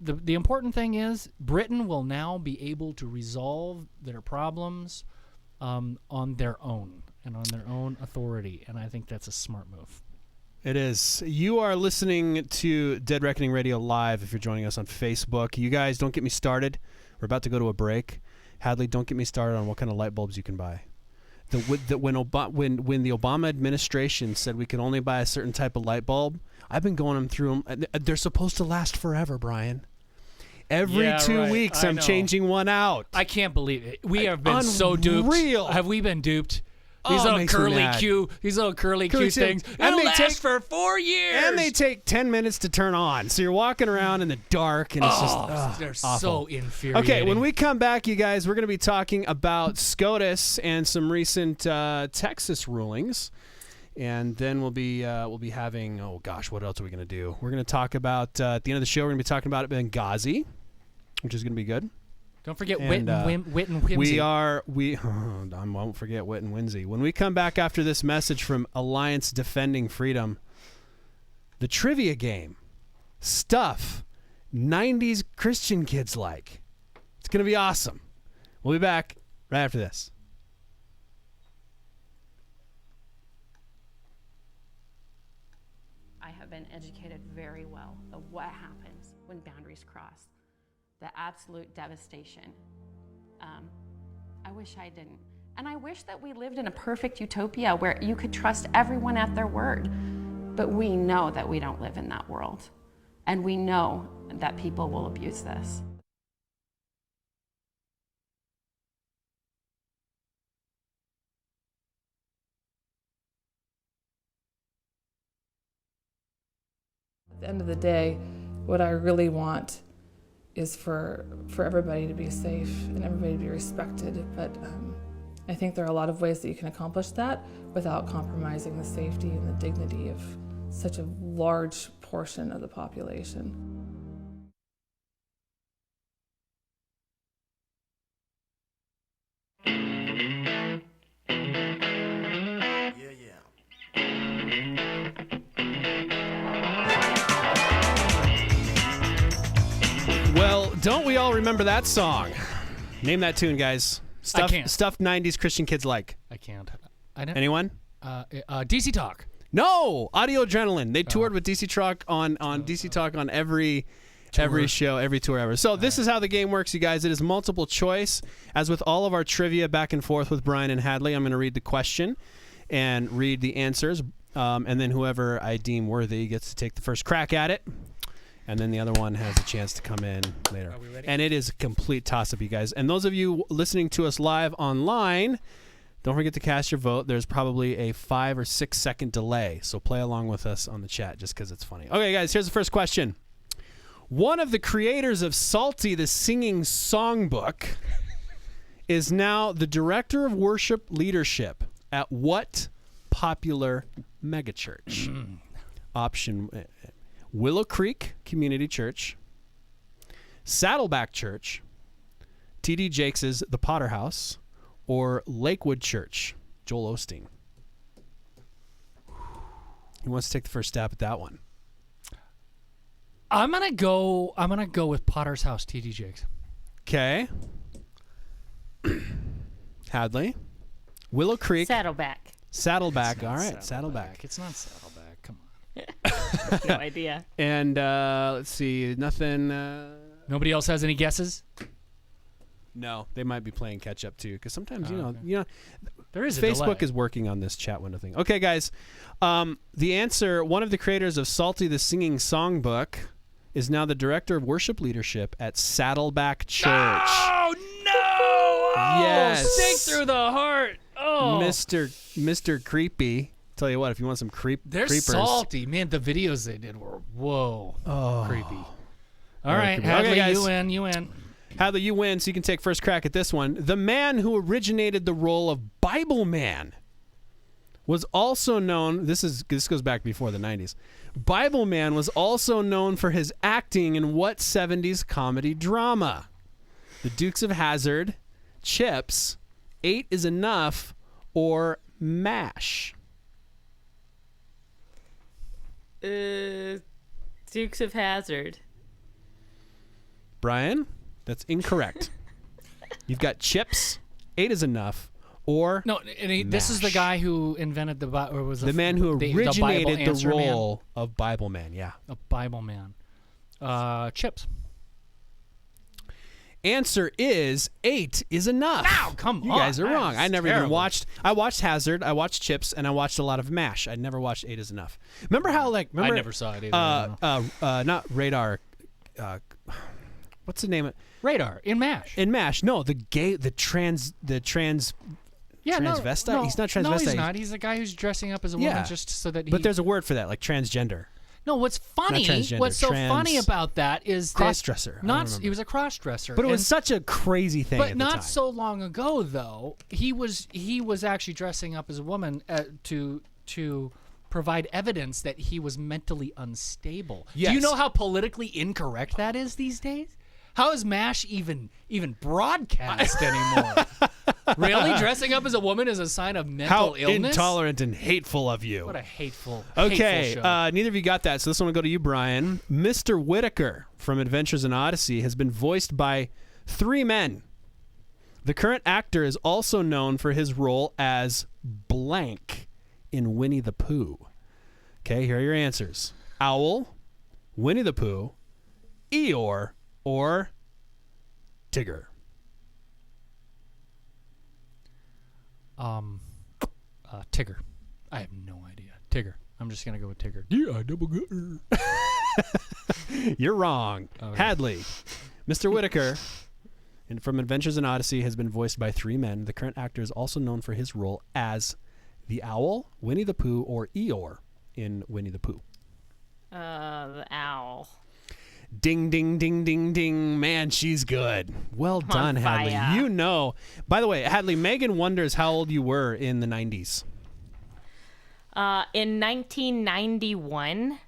the important thing is Britain will now be able to resolve their problems on their own and on their own authority, and I think that's a smart move. It is. You are listening to Dead Reckoning Radio Live if you're joining us on Facebook. You guys, don't get me started. We're about to go to a break. Hadley, don't get me started on what kind of light bulbs you can buy. When the Obama administration said we could only buy a certain type of light bulb, I've been going them through them. They're supposed to last forever, Brian. Every 2 weeks, I'm changing one out. I can't believe it. We have been so duped. Have we been duped? These little curly Q things. It'll last for 4 years. And they take 10 minutes to turn on. So you're walking around in the dark, and it's they're awful. so infuriating. Okay, when we come back, you guys, we're going to be talking about SCOTUS and some recent Texas rulings. And then we'll be having, what else are we going to do? We're going to talk about, at the end of the show, we're going to be talking about Benghazi, which is going to be good. Don't forget Wit and Whimsy. I won't forget Wit and Whimsy. When we come back after this message from Alliance Defending Freedom, the trivia game, stuff 90s Christian kids like. It's going to be awesome. We'll be back right after this. I have been educated very well of what happens when boundaries cross. The absolute devastation. I wish I didn't. And I wish that we lived in a perfect utopia where you could trust everyone at their word. But we know that we don't live in that world. And we know that people will abuse this. At the end of the day, what I really want is for everybody to be safe and everybody to be respected. But I think there are a lot of ways that you can accomplish that without compromising the safety and the dignity of such a large portion of the population. Well, don't we all remember that song? Name that tune, guys. I can't. Stuff 90s Christian kids like. I can't. I don't. Anyone? DC Talk. No! Audio Adrenaline. They toured with DC Talk on DC Talk on every show, every tour ever. So this is how the game works, you guys. It is multiple choice. As with all of our trivia back and forth with Brian and Hadley, I'm going to read the question and read the answers. And then whoever I deem worthy gets to take the first crack at it. And then the other one has a chance to come in later. Are we ready? And it is a complete toss-up, you guys. And those of you listening to us live online, don't forget to cast your vote. There's probably a 5 or 6 second delay, so play along with us on the chat just because it's funny. Okay, guys, here's the first question. One of the creators of Salty, the Singing Songbook, is now the Director of Worship Leadership at what popular megachurch? Option Willow Creek Community Church, Saddleback Church, T.D. Jakes' The Potter House, or Lakewood Church, Joel Osteen. Who wants to take the first stab at that one? I'm gonna go with Potter's House, T.D. Jakes. Okay. Hadley, Willow Creek, Saddleback. Saddleback. All right, Saddleback. It's not Saddleback. Come on. No idea. And let's see, nothing. Nobody else has any guesses? No, they might be playing catch up too, because sometimes you know There is a Facebook delay. is working on this chat window thing. Okay, guys, the answer: one of the creators of Salty the Singing Songbook is now the director of worship leadership at Saddleback Church. Oh no! Oh, Yes. stake through the heart. Oh, Mr. Creepy. Tell you what, if you want some they're creepers, salty, man. The videos they did were creepy. All Very right, creepy. Hadley, Okay, guys. you win. Hadley, you win, so you can take first crack at this one. The man who originated the role of Bible Man was also known. This goes back before the 90s. Bible Man was also known for his acting in what 70s comedy drama? The Dukes of Hazzard, Chips, 8 is Enough, or MASH? Dukes of Hazzard. Brian, that's incorrect. You've got Chips, 8 is Enough, or No, this is the MASH. guy who invented or was the man who the Bible originated the answer man? role of Bible Man. Yeah. A Bible man. Chips. Answer is 8 is Enough. Now, come you on. guys are That wrong. is I never even terrible. watched. I watched Hazard. I watched Chips, and I watched a lot of MASH. I never watched 8 is Enough. Remember how I never saw it either. Not Radar. What's the name of Radar in MASH. in MASH? No, the trans. Yeah, transvestite? No, He's not No, he's transvestite. not. He's the guy who's dressing up as a woman Yeah. just so that he. But there's a word for that, like transgender. no. What's funny? transgender, What's so trans- funny about that is that Cross-dresser. I don't Not remember. he was a cross dresser, But it was such a crazy thing. But at the not time. so long ago, though. He was actually dressing up as a woman to provide evidence that he was mentally unstable. Do Yes. you know how politically incorrect that is these days? How is MASH even broadcast anymore? Really, dressing up as a woman is a sign of mental How illness? intolerant and hateful of you. What a hateful. Okay, hateful show. neither of you got that, so this one will go to you, Brian. Mr. Whitaker from Adventures in Odyssey has been voiced by 3 men. The current actor is also known for his role as blank in Winnie the Pooh. Okay, here are your answers. Owl, Winnie the Pooh, Eeyore, or Tigger. Tigger. I have no idea. Tigger. I'm just gonna go with Tigger. Yeah, double good. You're wrong. Okay. Hadley. Mr. Whitaker from Adventures in Odyssey has been voiced by 3 men. The current actor is also known for his role as the Owl, Winnie the Pooh, or Eeyore in Winnie the Pooh. The owl. Ding, ding, ding, ding, ding. Man, she's good. Well done, Hadley. fire. You know. By the way, Hadley, Megan wonders how old you were in the 90s. In 1991,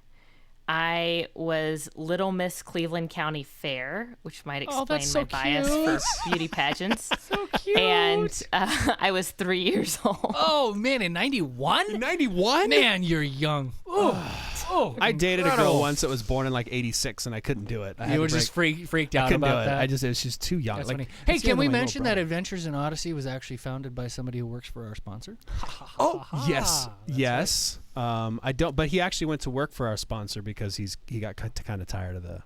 I was Little Miss Cleveland County Fair, which might explain that's my so bias cute. for beauty pageants. So cute. And I was 3 years old. Oh man, in 91? 91? Man, you're young. Oh, I dated a girl incredible. once that was born in like 86, and I couldn't do it. I had You to were just break- freaked I out couldn't do about it. that. I just, it was just too young. That's Like, funny. Hey, it's can we my little mention that brother. Adventures in Odyssey was actually founded by somebody who works for our sponsor? Oh, yes, That's yes. I don't, but he actually went to work for our sponsor because he got kind of tired of the.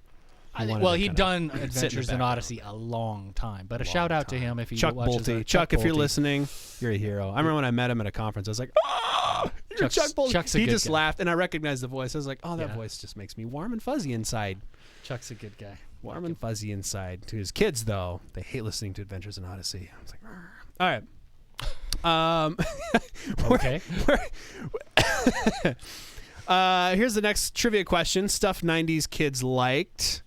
Well, kinda he'd done sit in the Adventures in background. Odyssey a long time, but a shout out to him if he Chuck watches Bolte. our- Chuck, if you're Bolte. listening, you're a hero. I remember when I met him at a conference. I was like, "Oh, you're Chuck's- Chuck Bolte." Chuck's a He good just guy. laughed, and I recognized the voice. I was like, "Oh, that Yeah. voice just makes me warm and fuzzy inside." Chuck's a good guy. Warm and fuzzy inside. To his kids, though, they hate listening to Adventures in Odyssey. I was like, "Arr." All right. Okay. Here's the next trivia question. Stuff 90s kids liked.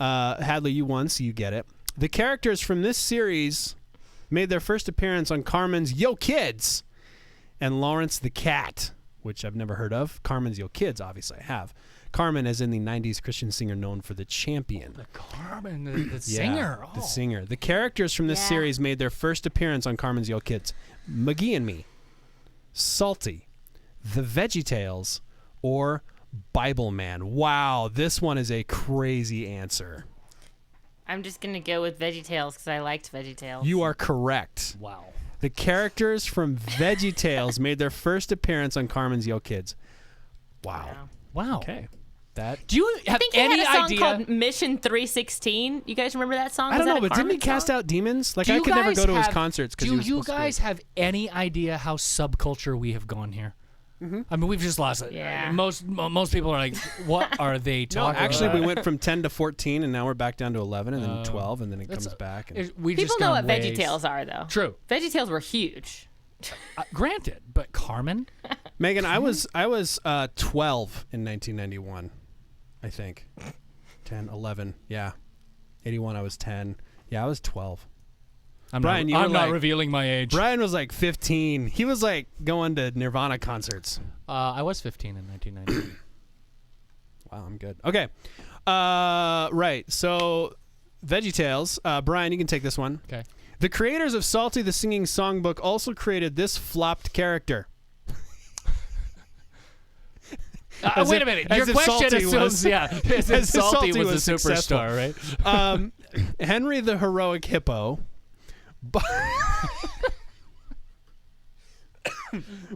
Hadley, you won, so you get it. The characters from this series made their first appearance on Carmen's Yo Kids and Lawrence the Cat, which I've never heard of. Carmen's Yo Kids, obviously I have. Carmen, as in the 90s Christian singer known for The Champion. The Carmen, the Yeah, singer. The Oh. singer. The characters from this Yeah. series made their first appearance on Carmen's Yo Kids. McGee and Me, Salty, The VeggieTales, or Bible Man. Wow, this one is a crazy answer. I'm just going to go with VeggieTales because I liked VeggieTales. You are correct. Wow. The characters from VeggieTales made their first appearance on Carmen's Yo Kids. Wow. Wow. Wow. Okay. That. Do you I have think he any had a song idea? called Mission 316. You guys remember that song? I don't Was know, that a but didn't he Carmen cast song? out demons? Like Do I you could never guys go to his have- concerts because Do you guys have any idea how subculture we have gone here? I mean, we've just lost it. Yeah. Most people are like, "What are they No, talking actually, about?" we went from 10 to 14, and now we're back down to 11, and then 12, and then it That's comes back. And We've People just know gone what ways. VeggieTales are, though. True. VeggieTales were huge. Granted, but Carmen. Megan, I was 12 in 1991, I think. 10, 11, yeah. 81, I was 10. Yeah, I was 12. Brian, you were I'm not like- revealing my age. Brian was like 15. He was like going to Nirvana concerts. I was 15 in 1990. Wow, I'm good. Okay. Right. So, VeggieTales. Brian, you can take this one. Okay. The creators of Salty the Singing Songbook also created this flopped character. As wait if- a minute. as Your if question Salty assumes, was- yeah, as if as if Salty Salty was was a superstar, successful. right? Henry the Heroic Hippo.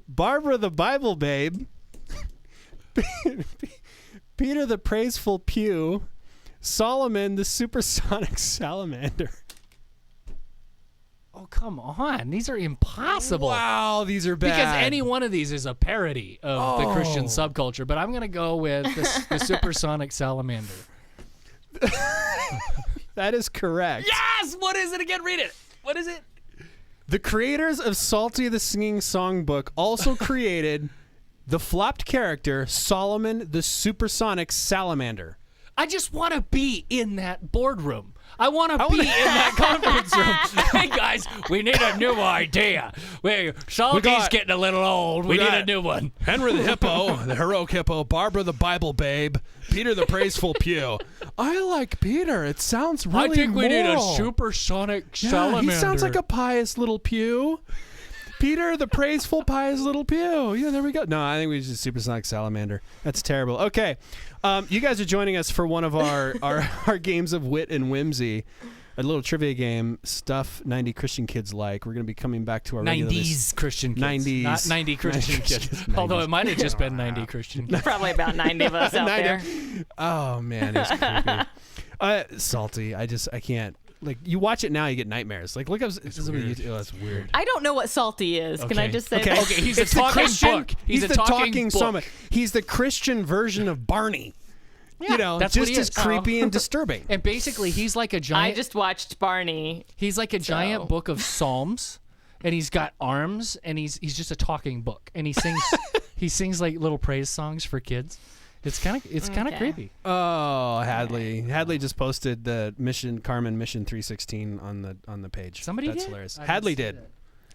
Barbara the Bible Babe. Peter the Praiseful Pew. Solomon the Supersonic Salamander. Oh, come on. These are impossible. Wow, these are bad. Because any one of these is a parody of the Christian subculture, but I'm going to go with the supersonic salamander. That is correct. Yes! What is it again? Read it. What is it? The creators of Salty the Singing Songbook also created the flopped character Solomon the Supersonic Salamander. I just want to be in that boardroom. I want to be in that conference room. Hey, guys, we need a new idea. Salty's getting a little old. We need a new one. Henry the Hippo, the Heroic Hippo, Barbara the Bible Babe, Peter the Praiseful Pew. I like Peter. It sounds really I think we need a moral. supersonic Yeah, salamander. he sounds like a pious little pew. Peter the Praiseful Pious Little Pew. Yeah, there we go. No, I think we just Supersonic Salamander. That's terrible. Okay. You guys are joining us for one of our games of wit and whimsy. A little trivia game, stuff 90 Christian kids like. We're going to be coming back to our regular 90s Christian kids. 90s. Not 90 Christian kids. 90s. Although it might have just been 90 Christian kids. Probably about 90 of us out 90. there. Oh, man, it's creepy. Salty. I can't. Like, you watch it now, you get nightmares. Like, look up some of the YouTube. Oh, that's weird. I don't know what salty is. Can I Okay. just say Okay. that? Okay, he's It's a the talking Christian- book. He's a the talking book. summit. He's the Christian version of Barney. Yeah, you know, that's what just he as is. creepy and disturbing. And basically, he's like a I giant. just watched Barney. He's like a giant So- book of psalms, and he's got arms, and he's just a talking book, and he sings like little praise songs for kids. It's kind of Okay. creepy. Oh, Hadley. Hadley just posted the Carmen Mission 316 on the page. Somebody That's did? hilarious. I didn't Hadley see did. that.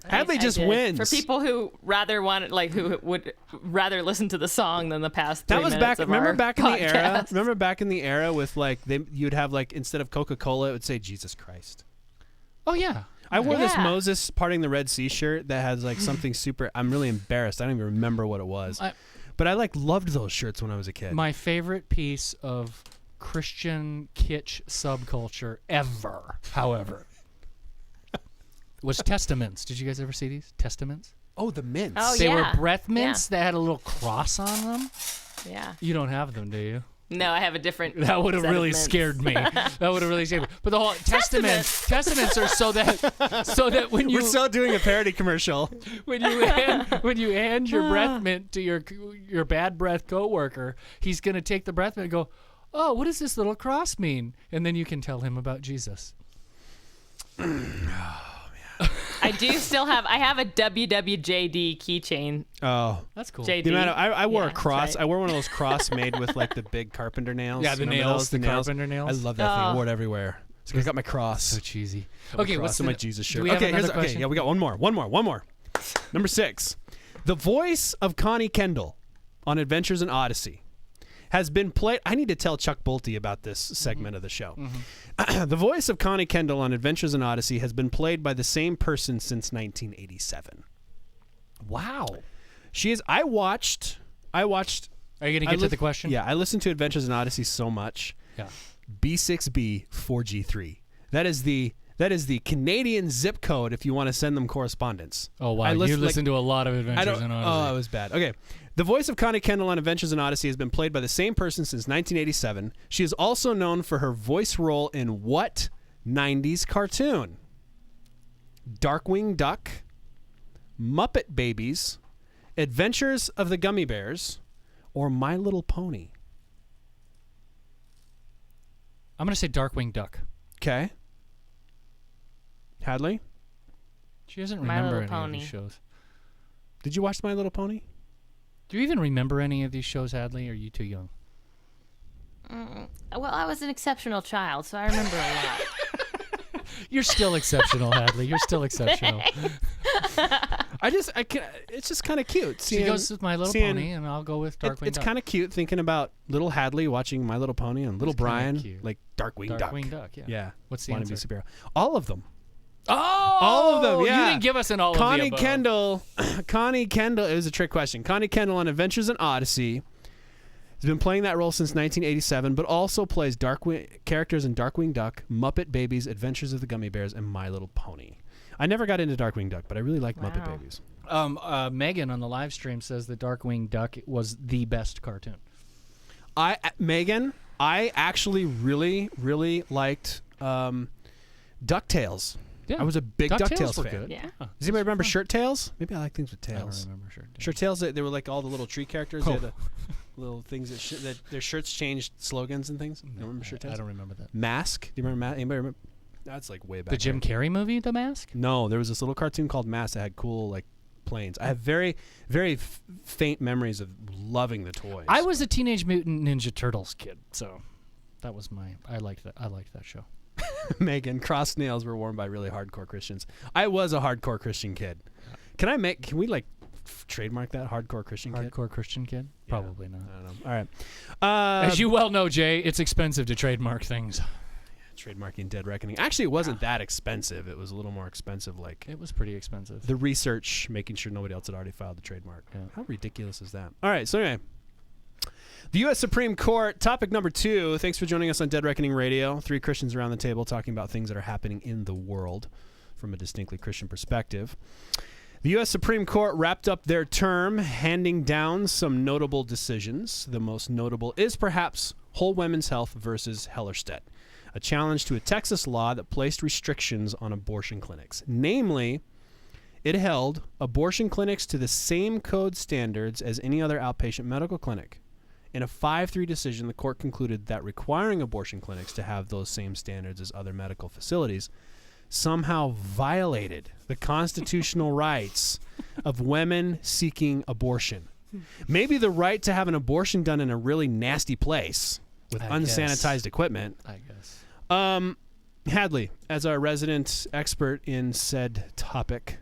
Hadley I just did. wins. For people who who would rather listen to the song than the past 3 That was minutes back. of Remember our back in the era. podcast. Remember back in the era with like you'd have like instead of Coca-Cola, it would say Jesus Christ. Oh yeah. I wore this Yeah. Moses parting the Red Sea shirt that has like something super. I'm really embarrassed. I don't even remember what it was. But I like loved those shirts when I was a kid. My favorite piece of Christian kitsch subculture ever, however, was Testaments. Did you guys ever see these Testaments? Oh, the mints. Oh, They yeah. were breath mints Yeah. that had a little cross on them. Yeah. You don't have them, do you? No, I have a different. That would have set of really mints. scared me. That would have really scared me. But the whole testaments are so that when you We're still doing a parody commercial. when you hand your breath mint to your bad breath coworker, he's gonna take the breath mint and go, "Oh, what does this little cross mean?" And then you can tell him about Jesus. I do still have. I have a WWJD keychain. Oh, That's cool. JD. the amount of, I wore Yeah, a cross. that's right. I wore one of those cross made with like the big carpenter nails. Yeah, the Remember nails, those? the carpenter nails. I love that thing. I Oh. wore it everywhere. So I got my cross. So cheesy. Got my Okay, cross what's and the my Jesus do shirt? we have Okay, another okay. question? Yeah, we got one more. Number 6. The voice of Connie Kendall on Adventures in Odyssey has been played. I need to tell Chuck Bolte about this segment of the show. The voice of Connie Kendall on Adventures in Odyssey has been played by the same person since 1987. Wow. She is. I watched. Are you gonna get to the question? Yeah, I listened to Adventures in Odyssey so much. Yeah. B6B 4G3. That is the That is the Canadian zip code if you want to send them correspondence. Oh, wow. You listen to a lot of Adventures in Odyssey. Oh, it was bad. Okay. The voice of Connie Kendall on Adventures in Odyssey has been played by the same person since 1987. She is also known for her voice role in what 90s cartoon? Darkwing Duck, Muppet Babies, Adventures of the Gummy Bears, or My Little Pony? I'm going to say Darkwing Duck. Okay. Hadley? She doesn't My remember Little any Pony. of these shows. Did you watch My Little Pony? Do you even remember any of these shows, Hadley, or are you too young? Well, I was an exceptional child, so I remember a lot. You're still exceptional, Hadley. You're still exceptional. It's just kind of cute. She goes with My Little Pony, and I'll go with Darkwing Duck. It's kind of cute thinking about little Hadley watching My Little Pony and little It's kinda Brian cute. like Darkwing Duck. Darkwing Duck, yeah. Yeah. What's the Wanna be answer? superhero. All of them. Oh! All of them, yeah. You didn't give us an all of the Connie above. Kendall. Connie Kendall. It was a trick question. Connie Kendall on Adventures in Odyssey has been playing that role since 1987, but also plays characters in Darkwing Duck, Muppet Babies, Adventures of the Gummy Bears, and My Little Pony. I never got into Darkwing Duck, but I really like Muppet Babies. Megan on the live stream says that Darkwing Duck was the best cartoon. Megan, I actually really, really liked DuckTales. Yeah. I was a big DuckTales were fan. good. Yeah. Does anybody remember Shirt Tails? Maybe I like things with I don't tails. remember sure. Shirt Tails, they were like all the little tree characters. They Oh. had the little things that their shirts changed slogans and things. You remember Shirt Tails? I don't remember that. Mask. Do you remember Mask? Anybody remember? That's like way back. The Jim there. Carrey movie, The Mask? No, there was this little cartoon called Mask that had cool like planes. I have very, very faint memories of loving the toys. I was a Teenage Mutant Ninja Turtles kid, so that was I liked that show. Megan, crossed nails were worn by really hardcore Christians. I was a hardcore Christian kid. Can we like trademark that hardcore Christian kid? Hardcore Christian kid? Yeah. Probably not. I don't know. All right. As you well know, Jay, it's expensive to trademark things. Trademarking Dead Reckoning. Actually, it wasn't that expensive. It was a little more expensive, like It was pretty expensive. the research, making sure nobody else had already filed the trademark. Yeah. How ridiculous is that? All right, so anyway, the U.S. Supreme Court, topic number 2. Thanks for joining us on Dead Reckoning Radio. 3 Christians around the table talking about things that are happening in the world from a distinctly Christian perspective. The U.S. Supreme Court wrapped up their term, handing down some notable decisions. The most notable is perhaps Whole Women's Health versus Hellerstedt, a challenge to a Texas law that placed restrictions on abortion clinics. Namely, it held abortion clinics to the same code standards as any other outpatient medical clinic. In a 5-3 decision, the court concluded that requiring abortion clinics to have those same standards as other medical facilities somehow violated the constitutional rights of women seeking abortion. Maybe the right to have an abortion done in a really nasty place with unsanitized equipment. I guess. Hadley, as our resident expert in said topic,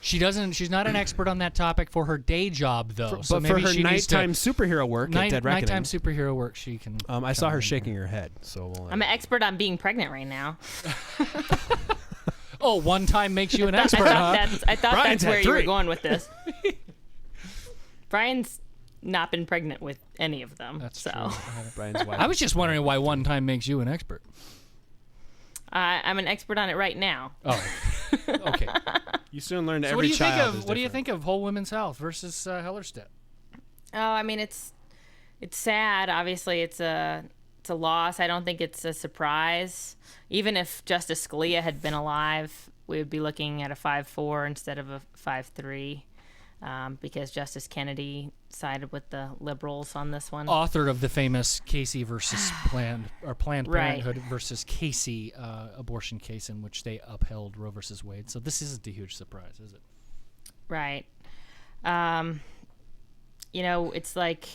She's not an expert on that topic for her day job, though. but so for maybe her she needs to- nighttime superhero work at Dead Reckoning, nighttime superhero work, she can. I saw her shaking her head. So we'll, I'm an expert on being pregnant right now. Oh, one time makes you an expert, I huh? thought Brian's that's where had you were 3. going with this. Brian's not been pregnant with any of them. That's so. true. Brian's wife. I was just wondering why one time makes you an expert. I'm an expert on it right now. Oh, okay. You soon learn that So every what child is do you different. think of Whole Women's Health versus Hellerstedt? Oh, I mean, it's sad. Obviously, it's a loss. I don't think it's a surprise. Even if Justice Scalia had been alive, we would be looking at a 5-4 instead of a 5-3, because Justice Kennedy sided with the liberals on this one. Author of the famous Casey versus Planned Right. Parenthood versus Casey abortion case in which they upheld Roe versus Wade. So this isn't a huge surprise, is it? Right. It's like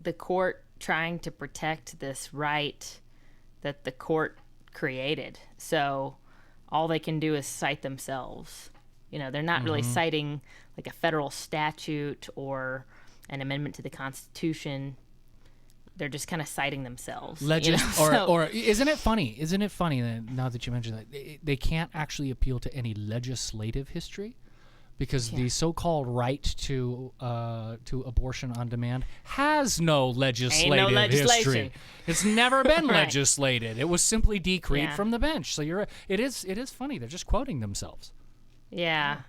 the court trying to protect this right that the court created. So all they can do is cite themselves. They're not really citing like a federal statute or an amendment to the Constitution. They're just kind of citing themselves. Or isn't it funny? Isn't it funny that now that you mention that they can't actually appeal to any legislative history, because the so-called right to abortion on demand has no legislative legislation. history. It's never been Right. legislated. It was simply decreed Yeah. from the bench. So it is funny. They're just quoting themselves. Yeah.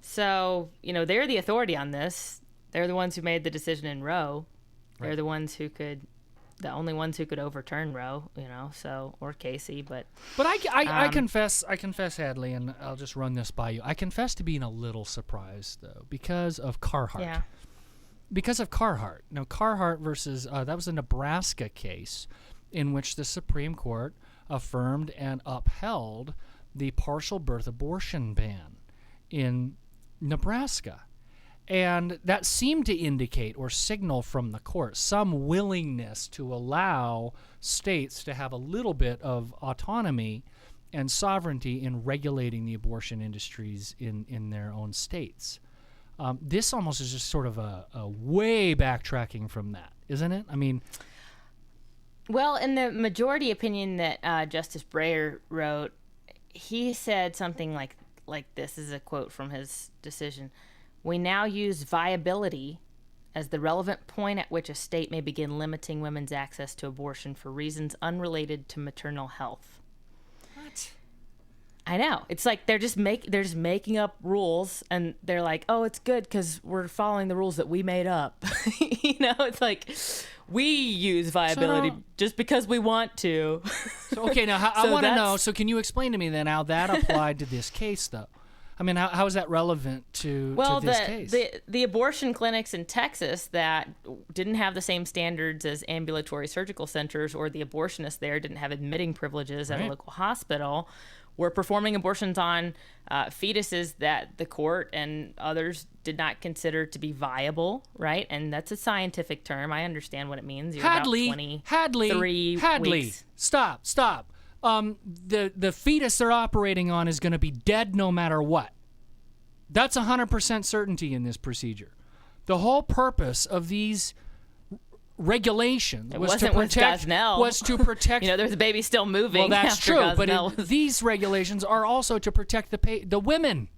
So, they're the authority on this. They're the ones who made the decision in Roe. They're Right. the only ones who could overturn Roe, or Casey, but I confess, Hadley, and I'll just run this by you. I confess to being a little surprised, though, because of Carhart. yeah. Because of Carhart. Now, Carhart versus, that was a Nebraska case in which the Supreme Court affirmed and upheld the partial birth abortion ban in Nebraska. And that seemed to indicate or signal from the court some willingness to allow states to have a little bit of autonomy and sovereignty in regulating the abortion industries in their own states. This almost is just sort of a way backtracking from that, isn't it? I mean, Well, in the majority opinion that Justice Breyer wrote, he said something like this is a quote from his decision. We now use viability as the relevant point at which a state may begin limiting women's access to abortion for reasons unrelated to maternal health. what? I know. It's like they're just making up rules, and they're like, "Oh, it's good because we're following the rules that we made up." It's like we use viability just because we want to. So, okay, now I So want to know. that's- So, can you explain to me then how that applied to this case, though? I mean, how is that relevant to this case? the abortion clinics in Texas that didn't have the same standards as ambulatory surgical centers, or the abortionists there didn't have admitting privileges at a Right. local hospital, were performing abortions on fetuses that the court and others did not consider to be viable, right? And that's a scientific term. I understand what it means. You're about 23 weeks. Stop. The fetus they're operating on is going to be dead no matter what. That's 100% certainty in this procedure. The whole purpose of these regulations was to wasn't with protect. Gosnell. Was to protect. There's a baby still moving. Well, that's after true, but Gosnell was- these regulations are also to protect the women.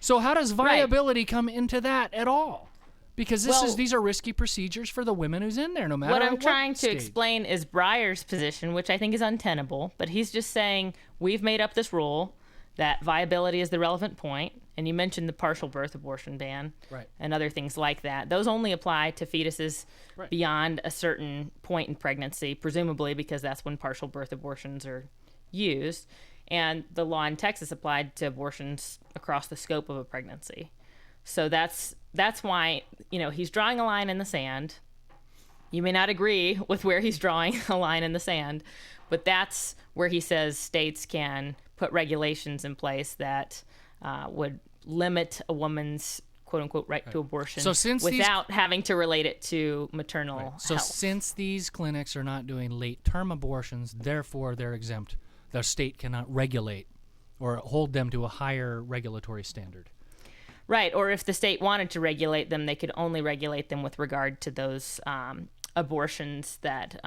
So how does viability come into that at all? Because these are risky procedures for the women who's in there, no matter what I'm trying to state. explain is Breyer's position, which I think is untenable, but he's just saying we've made up this rule that viability is the relevant point, and you mentioned the partial birth abortion ban, Right. and other things like that. Those only apply to fetuses Right. beyond a certain point in pregnancy, presumably because that's when partial birth abortions are used, and the law in Texas applied to abortions across the scope of a pregnancy. So that's why, he's drawing a line in the sand. You may not agree with where he's drawing a line in the sand, but that's where he says states can put regulations in place that would limit a woman's quote-unquote right to abortion without having to relate it to maternal health. So since these clinics are not doing late-term abortions, therefore they're exempt. The state cannot regulate or hold them to a higher regulatory standard. Right, or if the state wanted to regulate them, they could only regulate them with regard to those abortions that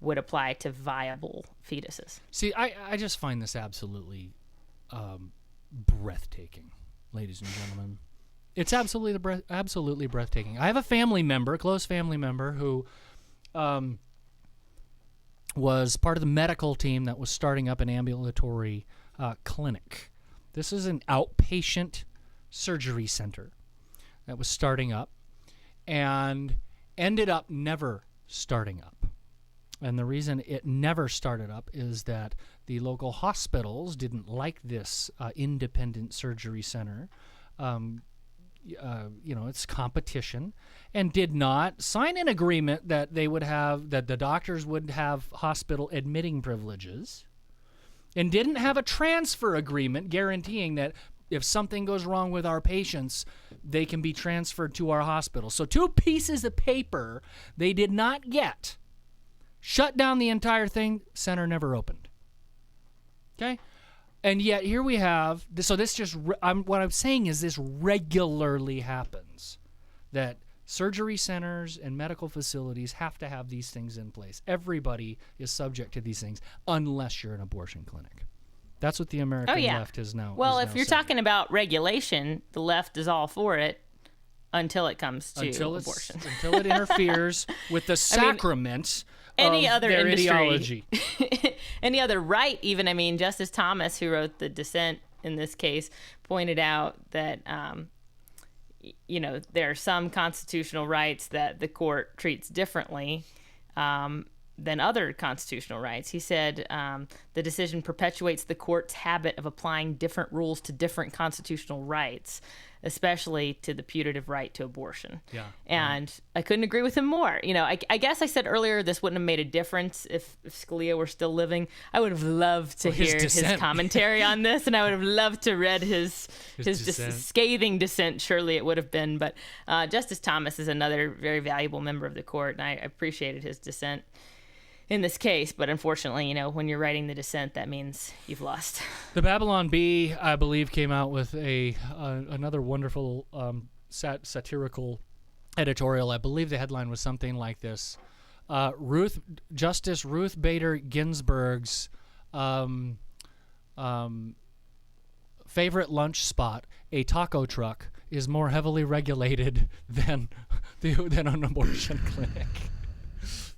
would apply to viable fetuses. See, I just find this absolutely breathtaking, ladies and gentlemen. It's absolutely breathtaking. I have a family member, a close family member, who was part of the medical team that was starting up an ambulatory clinic. This is an outpatient surgery center that was starting up and ended up never starting up. And the reason it never started up is that the local hospitals didn't like this independent surgery center, it's competition, and did not sign an agreement that they would have, that the doctors would have hospital admitting privileges, and didn't have a transfer agreement guaranteeing that if something goes wrong with our patients, they can be transferred to our hospital. So 2 pieces of paper they did not get. Shut down the entire thing. Center never opened. Okay? And yet here we have, so this just, what I'm saying is this regularly happens. That surgery centers and medical facilities have to have these things in place. Everybody is subject to these things unless you're an abortion clinic. That's what the American left is now. Well, is if now you're saying. talking about regulation, the left is all for it until it comes to abortion. Until it interferes with the sacrament any of other their industry, ideology. any other right, even. I mean, Justice Thomas, who wrote the dissent in this case, pointed out that, there are some constitutional rights that the court treats differently than other constitutional rights. He said the decision perpetuates the court's habit of applying different rules to different constitutional rights, especially to the putative right to abortion. Yeah. And I couldn't agree with him more. I guess I said earlier this wouldn't have made a difference if Scalia were still living. I would have loved to hear his commentary on this, and I would have loved to read his scathing dissent. Surely it would have been. But Justice Thomas is another very valuable member of the court, and I appreciated his dissent in this case. But unfortunately, when you're writing the dissent, that means you've lost. The Babylon Bee, I believe, came out with another wonderful satirical editorial. I believe the headline was something like this: Justice Ruth Bader Ginsburg's favorite lunch spot, a taco truck, is more heavily regulated than an abortion clinic.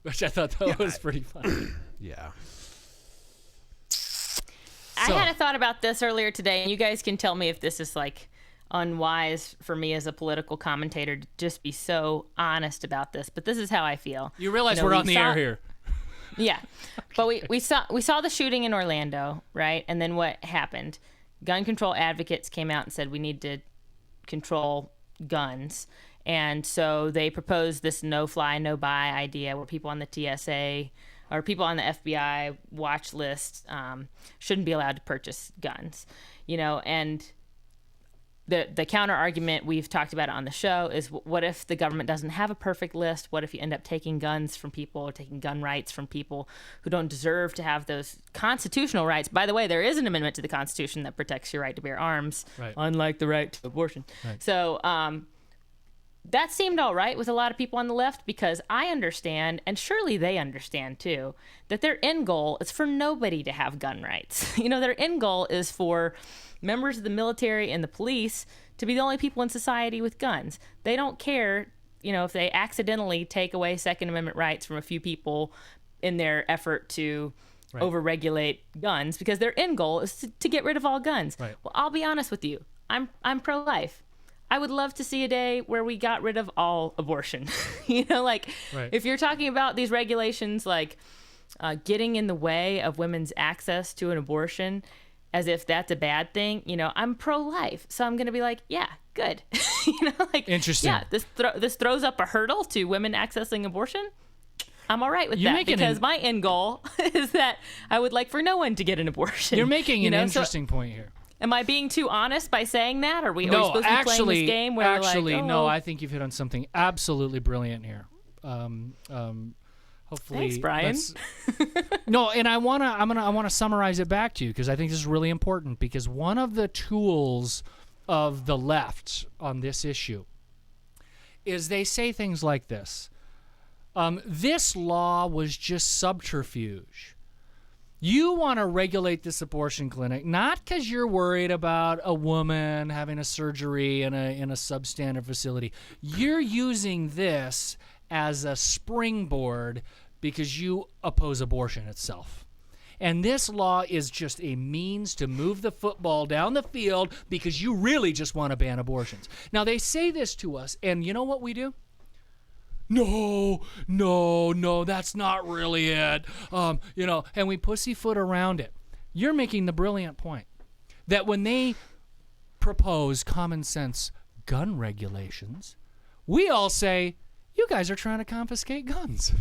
Which I thought that was pretty funny. Yeah. I had a thought about this earlier today, and you guys can tell me if this is unwise for me as a political commentator to just be so honest about this. But this is how I feel. You realize we're on the air here. Yeah, but we saw the shooting in Orlando, right? And then what happened? Gun control advocates came out and said we need to control guns. And so they proposed this no-fly, no-buy idea where people on the TSA or people on the FBI watch list shouldn't be allowed to purchase guns, and the counter argument, we've talked about it on the show, is what if the government doesn't have a perfect list? What if you end up taking guns from people or taking gun rights from people who don't deserve to have those constitutional rights? By the way, there is an amendment to the Constitution that protects your right to bear arms, unlike the right to abortion. Right. So, that seemed all right with a lot of people on the left, because I understand, and surely they understand too, that their end goal is for nobody to have gun rights. Their end goal is for members of the military and the police to be the only people in society with guns. They don't care, if they accidentally take away Second Amendment rights from a few people in their effort to overregulate guns, because their end goal is to get rid of all guns. Right. Well, I'll be honest with you. I'm pro-life. I would love to see a day where we got rid of all abortion. If you're talking about these regulations, getting in the way of women's access to an abortion, as if that's a bad thing, I'm pro-life. So I'm going to be like, yeah, good. Interesting. Yeah, this throws up a hurdle to women accessing abortion. I'm all right with that, because my end goal is that I would like for no one to get an abortion. You're making an interesting point here. Am I being too honest by saying that? Are we supposed to be playing this game where no, I think you've hit on something absolutely brilliant here. Hopefully, thanks, Brian. No, and I wanna summarize it back to you, because I think this is really important, because one of the tools of the left on this issue is they say things like this. This law was just subterfuge. You want to regulate this abortion clinic not because you're worried about a woman having a surgery in a substandard facility. You're using this as a springboard because you oppose abortion itself. And this law is just a means to move the football down the field because you really just want to ban abortions. Now, they say this to us, and you know what we do? No, that's not really it. And we pussyfoot around it. You're making the brilliant point that when they propose common sense gun regulations, we all say, you guys are trying to confiscate guns.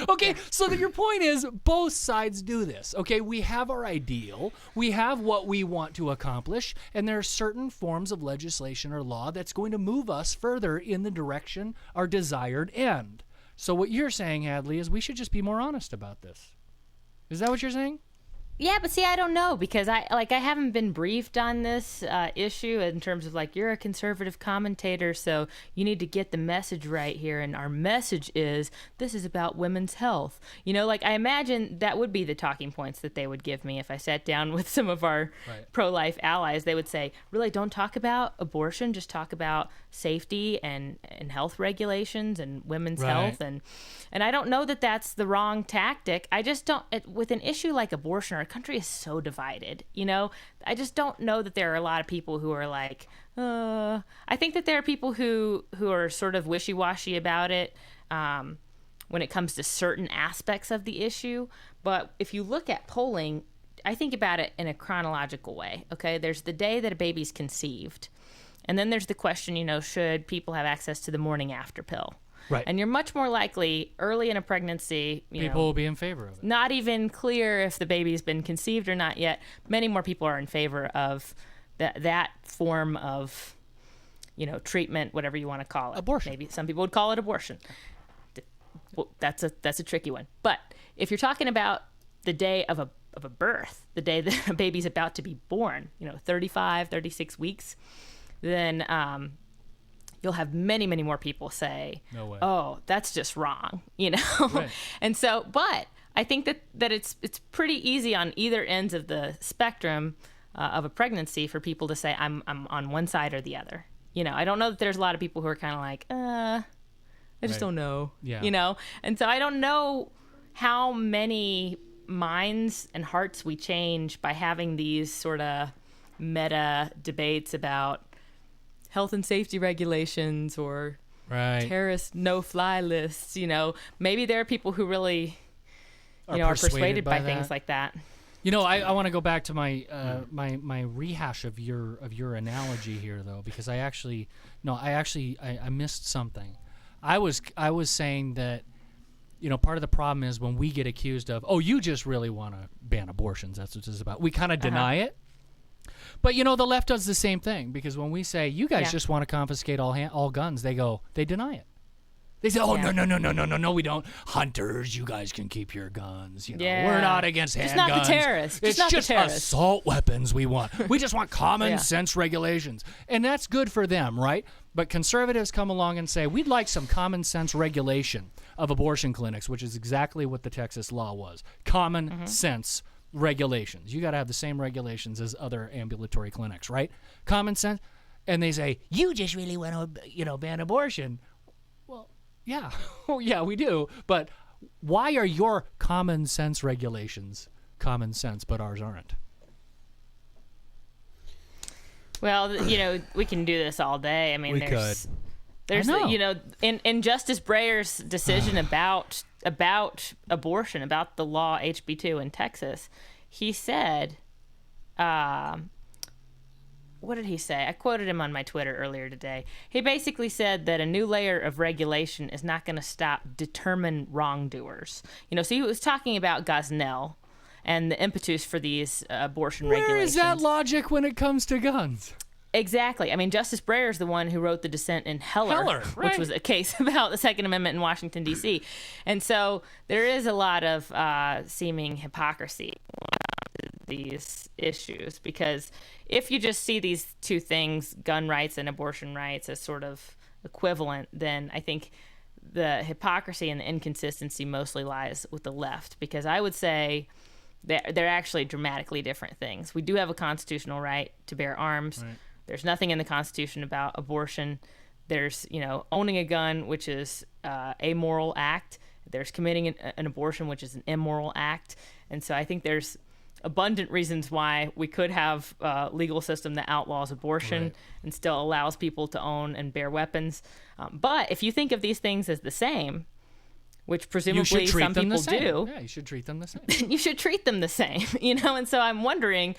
Okay, so that your point is both sides do this. Okay, we have our ideal, we have what we want to accomplish, and there are certain forms of legislation or law that's going to move us further in the direction our desired end. So what you're saying, Hadley, is we should just be more honest about this. Is that what you're saying? Yeah, but see, I don't know because I haven't been briefed on this issue in terms of like, you're a conservative commentator, so you need to get the message right here. And our message is this is about women's health. You know, like I imagine that would be the talking points that they would give me if I sat down with some of our pro-life allies. They would say, really, don't talk about abortion, just talk about safety and health regulations and women's health. And I don't know that that's the wrong tactic. I just don't, with an issue like abortion, our country is so divided, you know. I just don't know that there are a lot of people who are like, I think that there are people who are sort of wishy-washy about it when it comes to certain aspects of the issue. But if you look at polling, I think about it in a chronological way. Okay, there's the day that a baby's conceived, and then there's the question, you know, should people have access to the morning after pill? Right. And you're much more likely early in a pregnancy, People will be in favor of it. Not even clear if the baby's been conceived or not yet. Many more people are in favor of that form of, you know, treatment, whatever you want to call it. Abortion. Maybe some people would call it abortion. Well, that's a tricky one. But if you're talking about the day of a birth, the day that a baby's about to be born, you know, 35, 36 weeks, then you'll have many, many more people say, no way. Oh, that's just wrong, you know? Right. And so, but I think that it's pretty easy on either ends of the spectrum of a pregnancy for people to say, I'm on one side or the other. You know, I don't know that there's a lot of people who are kind of like, I just don't know, you know? And so I don't know how many minds and hearts we change by having these sort of meta debates about health and safety regulations or terrorist no-fly lists. You know, maybe there are people who really, are persuaded by things like that. You know, I want to go back to my my rehash of your analogy here, though, because I missed something. I was saying that, you know, part of the problem is when we get accused of, oh, you just really want to ban abortions. That's what this is about. We kind of deny it. But, you know, the left does the same thing, because when we say, you guys just want to confiscate all guns, they deny it. They say, oh, no, we don't. Hunters, you guys can keep your guns. You know, we're not against handguns. It's not the terrorists. It's just assault weapons we want. We just want common sense regulations. And that's good for them, right? But conservatives come along and say, we'd like some common sense regulation of abortion clinics, which is exactly what the Texas law was. Common sense regulations. You got to have the same regulations as other ambulatory clinics, right? Common sense. And they say, you just really want to, you know, ban abortion. Well, yeah. Oh, yeah, we do. But why are your common sense regulations common sense, but ours aren't? Well, you know, we can do this all day. I mean, there's, you know, in Justice Breyer's decision about abortion, about the law HB2 in Texas, he said, what did he say? I quoted him on my Twitter earlier today. He basically said that a new layer of regulation is not going to stop determined wrongdoers. You know, so he was talking about Gosnell and the impetus for these abortion regulations. Where is that logic when it comes to guns? Exactly. I mean, Justice Breyer is the one who wrote the dissent in Heller, which was a case about the Second Amendment in Washington, D.C. And so there is a lot of seeming hypocrisy in these issues, because if you just see these two things, gun rights and abortion rights, as sort of equivalent, then I think the hypocrisy and the inconsistency mostly lies with the left, because I would say they're actually dramatically different things. We do have a constitutional right to bear arms. Right. There's nothing in the Constitution about abortion. There's, you know, owning a gun, which is a moral act. There's committing an abortion, which is an immoral act. And so I think there's abundant reasons why we could have a legal system that outlaws abortion and still allows people to own and bear weapons. But if you think of these things as the same, which presumably some people do. Yeah, you should treat them the same. You should treat them the same, you know? And so I'm wondering,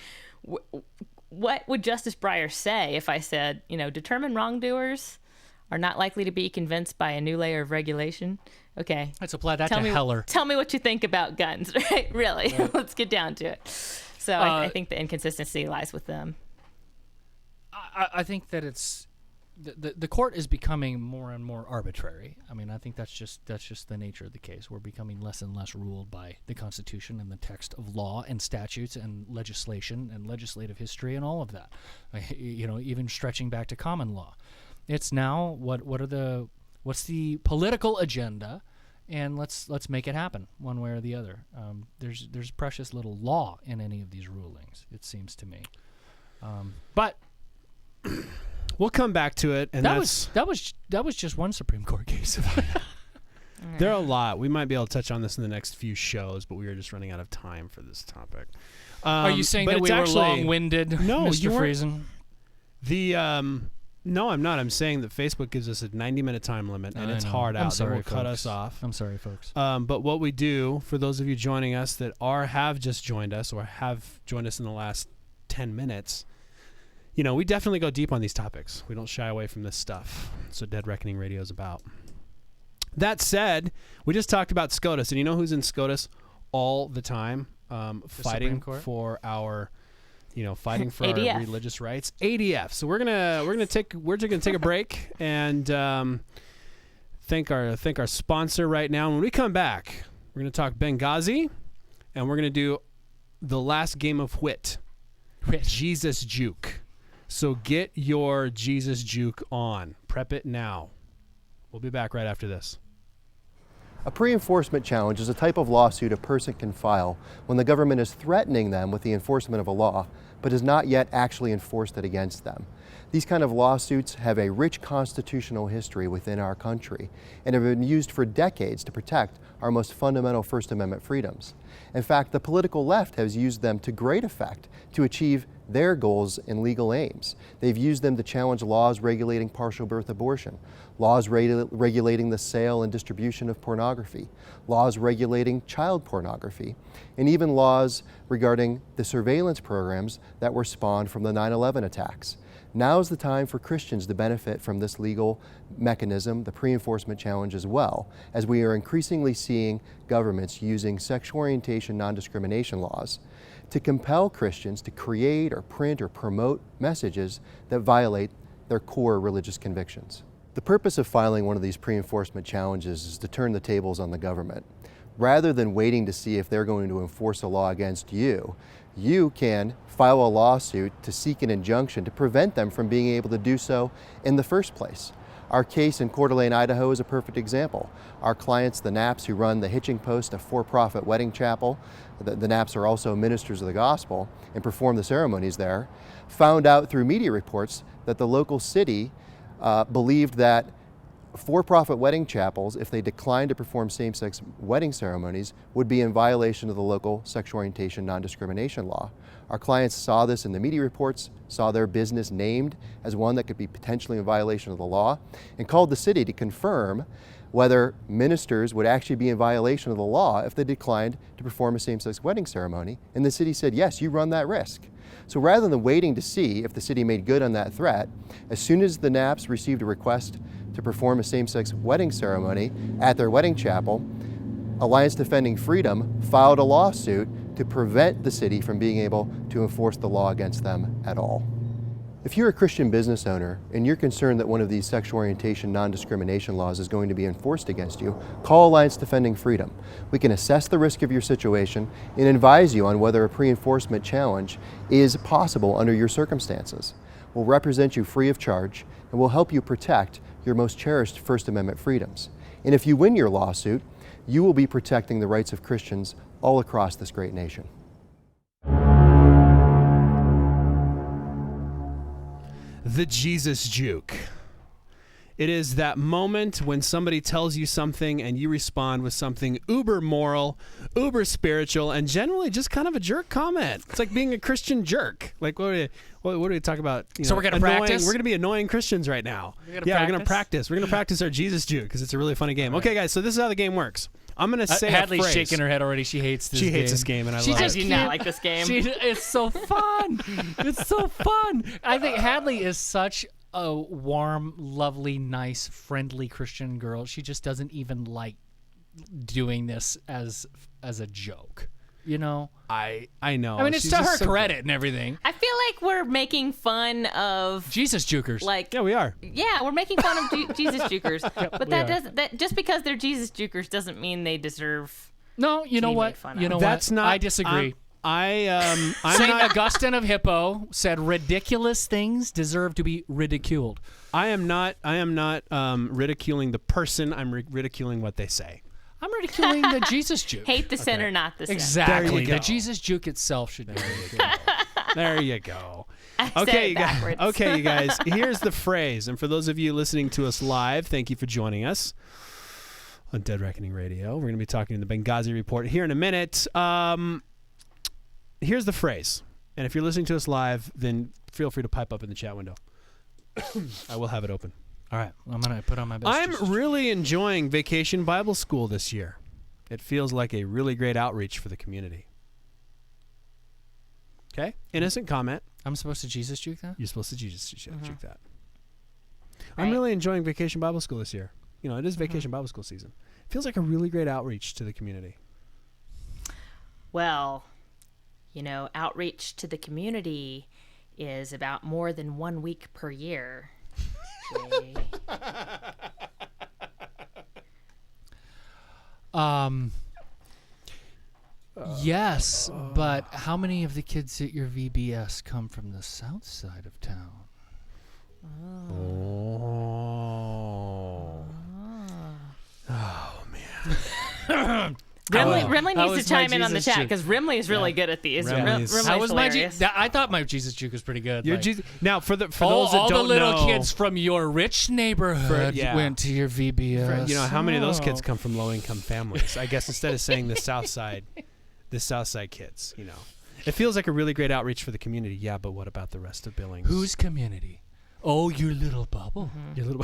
what would Justice Breyer say if I said, you know, determined wrongdoers are not likely to be convinced by a new layer of regulation? Okay. Let's apply that to Heller. Tell me what you think about guns, right? Really? Right. Let's get down to it. So I think the inconsistency lies with them. I think that it's the court is becoming more and more arbitrary. I mean, I think that's just the nature of the case. We're becoming less and less ruled by the Constitution and the text of law and statutes and legislation and legislative history and all of that. Even stretching back to common law. It's now what's the political agenda, and let's make it happen one way or the other. There's precious little law in any of these rulings, it seems to me. But we'll come back to it, and that was just one Supreme Court case. There are a lot. We might be able to touch on this in the next few shows, but we are just running out of time for this topic. Are you saying that we were long-winded, no, Mr. Friesen? No, I'm not. I'm saying that Facebook gives us a 90-minute time limit, and it's hard out. They will cut us off. I'm sorry, folks. But what we do, for those of you joining us that have just joined us or have joined us in the last 10 minutes, we definitely go deep on these topics. We don't shy away from this stuff. That's what Dead Reckoning Radio is about. That said, we just talked about SCOTUS, and you know who's in SCOTUS all the time, fighting for our... fighting for our religious rights. ADF. So we're gonna take a break and thank our sponsor right now. And when we come back, we're gonna talk Benghazi, and we're gonna do the last game of Whit. Jesus Juke. So get your Jesus Juke on. Prep it now. We'll be back right after this. A pre-enforcement challenge is a type of lawsuit a person can file when the government is threatening them with the enforcement of a law, but has not yet actually enforced it against them. These kind of lawsuits have a rich constitutional history within our country and have been used for decades to protect our most fundamental First Amendment freedoms. In fact, the political left has used them to great effect to achieve their goals and legal aims. They've used them to challenge laws regulating partial birth abortion, laws regulating the sale and distribution of pornography, laws regulating child pornography, and even laws regarding the surveillance programs that were spawned from the 9/11 attacks. Now's the time for Christians to benefit from this legal mechanism, the pre-enforcement challenge as well, as we are increasingly seeing governments using sexual orientation non-discrimination laws to compel Christians to create or print or promote messages that violate their core religious convictions. The purpose of filing one of these pre-enforcement challenges is to turn the tables on the government. Rather than waiting to see if they're going to enforce a law against you, you can file a lawsuit to seek an injunction to prevent them from being able to do so in the first place. Our case in Coeur d'Alene, Idaho is a perfect example. Our clients, the Knapps, who run the Hitching Post, a for-profit wedding chapel, the Knapps are also ministers of the gospel and perform the ceremonies there, found out through media reports that the local city believed that for-profit wedding chapels, if they declined to perform same-sex wedding ceremonies, would be in violation of the local sexual orientation non-discrimination law. Our clients saw this in the media reports, saw their business named as one that could be potentially in violation of the law, and called the city to confirm whether ministers would actually be in violation of the law if they declined to perform a same-sex wedding ceremony. And the city said, yes, you run that risk. So rather than waiting to see if the city made good on that threat, as soon as the Knapps received a request to perform a same-sex wedding ceremony at their wedding chapel, Alliance Defending Freedom filed a lawsuit to prevent the city from being able to enforce the law against them at all. If you're a Christian business owner and you're concerned that one of these sexual orientation non-discrimination laws is going to be enforced against you, call Alliance Defending Freedom. We can assess the risk of your situation and advise you on whether a pre-enforcement challenge is possible under your circumstances. We'll represent you free of charge and will help you protect your most cherished First Amendment freedoms. And if you win your lawsuit, you will be protecting the rights of Christians all across this great nation. The Jesus Juke. It is that moment when somebody tells you something and you respond with something uber moral, uber spiritual, and generally just kind of a jerk comment. It's like being a Christian jerk. Like, what do we talk about? So we're going to practice? We're going to be annoying Christians right now. We're going to practice. We're going to practice our Jesus Juke because it's a really funny game. Okay, guys, so this is how the game works. I'm going to say Hadley's a phrase. shaking her head already. She hates this game. She hates this game, and I love I it. do not like this game. It's so fun. It's so fun. I think Hadley is such a warm, lovely, nice, friendly Christian girl. She just doesn't even like doing this as a joke. You know. I know. I mean, it's She's to just her so credit and everything. I feel like we're making fun of Jesus jukers. like Yeah, we are. yeah, we're making fun of Jesus jukers. But we are. that just because they're Jesus jukers doesn't mean they deserve. No, you know be what? made fun You of. know That's what? not. I disagree. I'm Saint not. Augustine of Hippo said ridiculous things deserve to be ridiculed. I am not ridiculing the person. I'm ridiculing what they say. I'm ridiculing the Jesus juke. Hate the sinner, not the sin. Exactly. There you go. The Jesus juke itself should be ridiculed. There you go. I said Okay, it you guys. backwards. Okay, you guys. Here's the phrase, and for those of you listening to us live, thank you for joining us on Dead Reckoning Radio. We're going to be talking the Benghazi report here in a minute. Here's the phrase, and if you're listening to us live, then feel free to pipe up in the chat window. I will have it open. All right, I'm gonna put on my best. I'm Jesus really enjoying Vacation Bible School this year. It feels like a really great outreach for the community. Okay? Innocent comment. I'm supposed to Jesus juke that? You're supposed to juke that. Right. I'm really enjoying Vacation Bible School this year. You know, it is Vacation Bible School season. Feels like a really great outreach to the community. Well, you know, outreach to the community is about more than 1 week per year. Jay. Yes, but how many of the kids at your VBS come from the south side of town? Oh man. Rimley How needs was to my chime in on the Jesus chat juke? because Rimley is really good at these. Rimley's- How was my hilarious. I thought my Jesus juke was pretty good. Your like, Jesus, now for those that all don't the little know, kids from your rich neighborhood yeah. went to your VBS. you know how many of those kids Oh. come from low income families? I guess instead of saying the south side kids, you know. It feels like a really great outreach for the community. Yeah, but what about the rest of Billings? Whose community? Oh, your little bubble. your little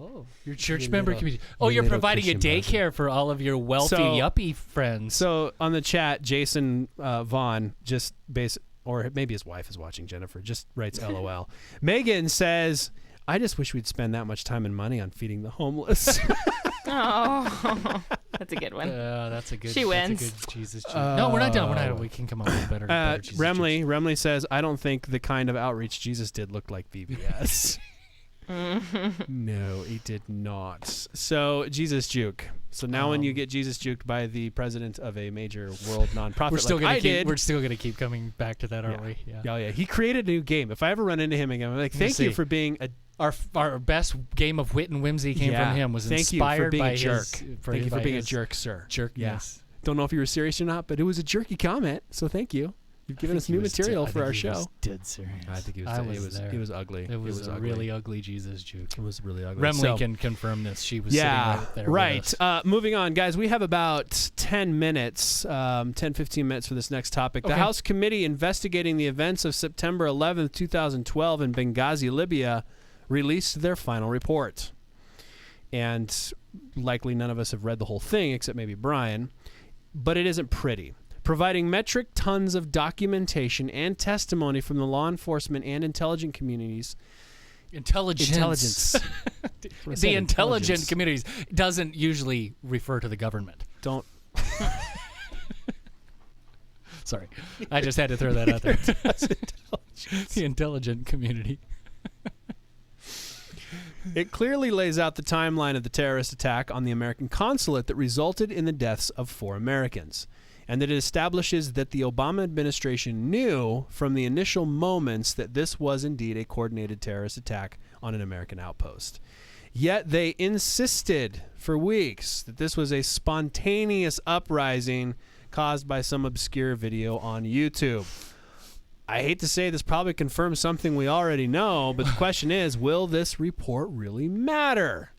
Oh, your church Your member little- community. Oh, your you're little providing a Christian brethren. daycare for all of your wealthy So- yuppie friends. So on the chat, Jason Vaughn just or maybe his wife is watching, Jennifer, just writes LOL. Megan says, I just wish we'd spend that much time and money on feeding the homeless. Oh, that's a good one. That's a good. She wins. That's a good Jesus joke. No, we're not done. We're not. We can come up with better. Jesus jokes. Remley says, I don't think the kind of outreach Jesus did looked like VBS. No, he did not. So Jesus juke. So now when you get Jesus juked by the president of a major world nonprofit, We're still like gonna I keep. did, We're still gonna keep coming back to that, aren't we? Yeah. yeah, he created a new game. If I ever run into him again, I'm like, thank you see. for being a Our best game of wit and whimsy came from him. Was thank you for inspired being by a jerk. his. Thank you for being a jerk, sir. Jerkness. Don't know if you were serious or not, but it was a jerky comment. So thank you. You've given us new material for our show. Dead serious. I think it I was. was there. It was ugly. It was a ugly. really ugly Jesus juke. It was really ugly. Remley So- can confirm this. She was Yeah, sitting right there. right. With us. Moving on, guys. We have about 10 minutes, 15 minutes for this next topic. The Okay. House Committee investigating the events of September 11th, 2012 in Benghazi, Libya, released their final report. And likely none of us have read the whole thing, except maybe Brian. But it isn't pretty. Providing metric tons of documentation and testimony from the law enforcement and intelligence communities. Intelligence. I said The intelligent intelligence. communities doesn't usually refer to the government. Don't. Sorry, I just had to throw that out there. The intelligent community. It clearly lays out the timeline of the terrorist attack on the American consulate that resulted in the deaths of 4 Americans, and that it establishes that the Obama administration knew from the initial moments that this was indeed a coordinated terrorist attack on an American outpost. Yet they insisted for weeks that this was a spontaneous uprising caused by some obscure video on YouTube. I hate to say this probably confirms something we already know, but the question is, will this report really matter?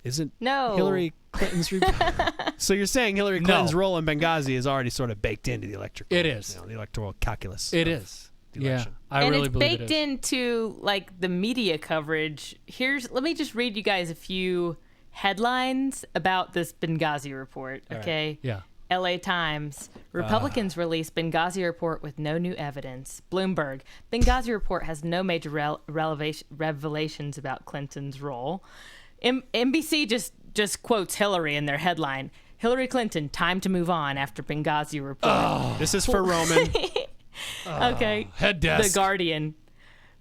Isn't No. Hillary Clinton's report? So you're saying Hillary No. Clinton's role in Benghazi is already sort of baked into the It is. the electoral calculus. It of is. the Yeah, election. I and really it's believe baked it is. into like the media coverage. Let me just read you guys a few headlines about this Benghazi report. Okay. Yeah. LA Times. Republicans release Benghazi report with no new evidence. Bloomberg. Benghazi report has no major revelations about Clinton's role. NBC just quotes Hillary in their headline. Hillary Clinton, time to move on after Benghazi report. This is for Roman. Okay. Head desk. The Guardian.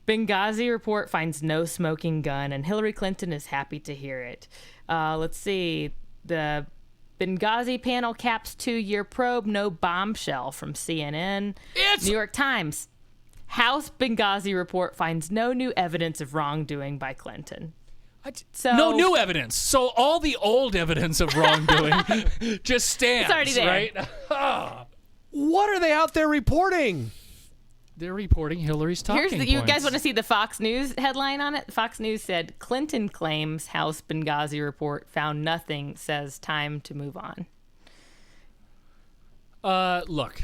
Benghazi report finds no smoking gun, and Hillary Clinton is happy to hear it. Let's see. The Benghazi panel caps 2-year probe, no bombshell from CNN. New York Times. House Benghazi report finds no new evidence of wrongdoing by Clinton. So No new evidence. So all the old evidence of wrongdoing just stands. It's already there. Right? What are they out there reporting? They're reporting Hillary's talking Here's points. you guys want to see the Fox News headline on it? Fox News said Clinton claims House Benghazi report found nothing, says time to move on. Look.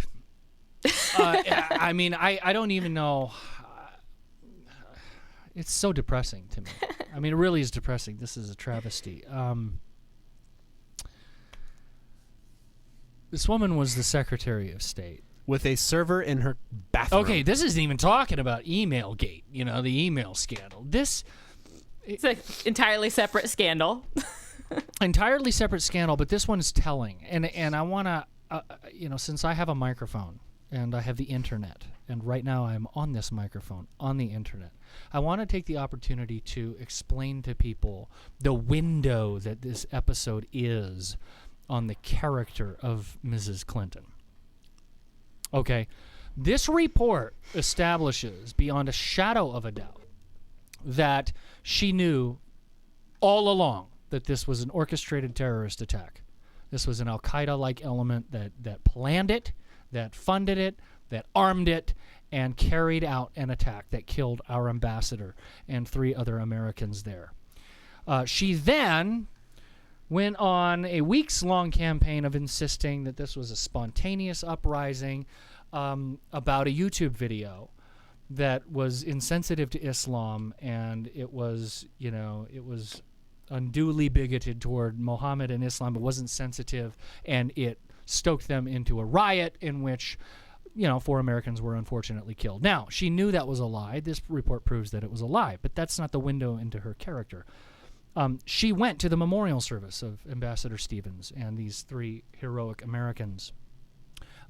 I mean, I don't even know. It's so depressing to me. I mean, it really is depressing. This is a travesty. This woman was the Secretary of State. With a server in her bathroom. Okay, this isn't even talking about email gate, the email scandal. This It's an entirely separate scandal. entirely separate scandal, but this one is telling. And I want to, since I have a microphone and I have the internet, and right now I'm on this microphone on the internet, I want to take the opportunity to explain to people the window that this episode is on the character of Mrs. Clinton. Okay, this report establishes beyond a shadow of a doubt that she knew all along that this was an orchestrated terrorist attack. This was an Al-Qaeda-like element that planned it, that funded it, that armed it, and carried out an attack that killed our ambassador and 3 other Americans there. She then went on a weeks-long campaign of insisting that this was a spontaneous uprising about a YouTube video that was insensitive to Islam, and it was unduly bigoted toward Muhammad and Islam. It wasn't sensitive, and it stoked them into a riot in which 4 Americans were unfortunately killed. Now, she knew that was a lie. This report proves that it was a lie, but that's not the window into her character. She went to the memorial service of Ambassador Stevens and these 3 heroic Americans.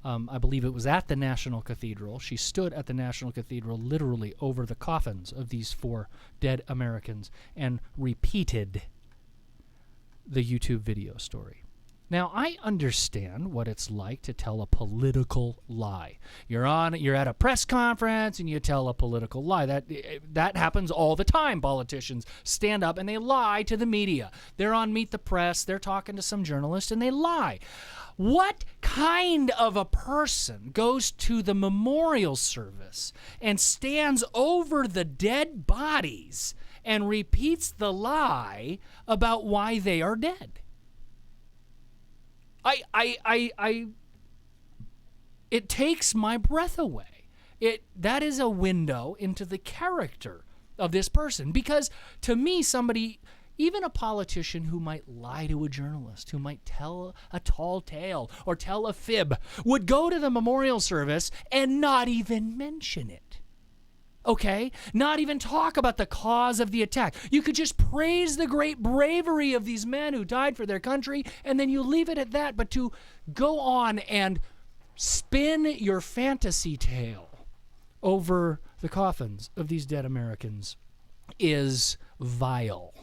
I believe it was at the National Cathedral. She stood at the National Cathedral literally over the coffins of these 4 dead Americans and repeated the YouTube video story. Now, I understand what it's like to tell a political lie. You're at a press conference and you tell a political lie. That happens all the time. Politicians stand up and they lie to the media. They're on Meet the Press, they're talking to some journalist, and they lie. What kind of a person goes to the memorial service and stands over the dead bodies and repeats the lie about why they are dead? It takes my breath away. That is a window into the character of this person, because to me, somebody, even a politician who might lie to a journalist, who might tell a tall tale or tell a fib, would go to the memorial service and not even mention it. Okay? Not even talk about the cause of the attack. You could just praise the great bravery of these men who died for their country, and then you leave it at that. But to go on and spin your fantasy tale over the coffins of these dead Americans is vile.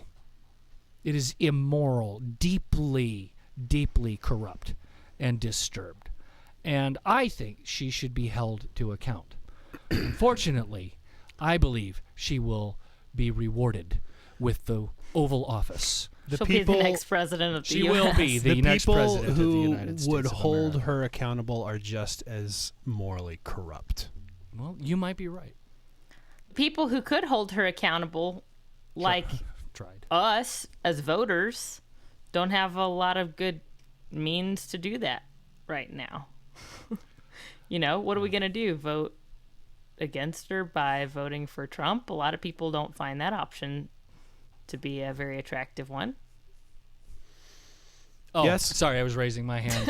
It is immoral, deeply, deeply corrupt and disturbed. And I think she should be held to account. Unfortunately, I believe she will be rewarded with the Oval Office. She'll be the next president of the She U.S. will be the next people president of the who United States would of hold America. her accountable are just as morally corrupt. Well, you might be right. People who could hold her accountable, like Tried. us as voters, don't have a lot of good means to do that right now. What are we going to do? Vote against her by voting for Trump? A lot of people don't find that option to be a very attractive one. Oh, Yes. sorry, I was raising my hand.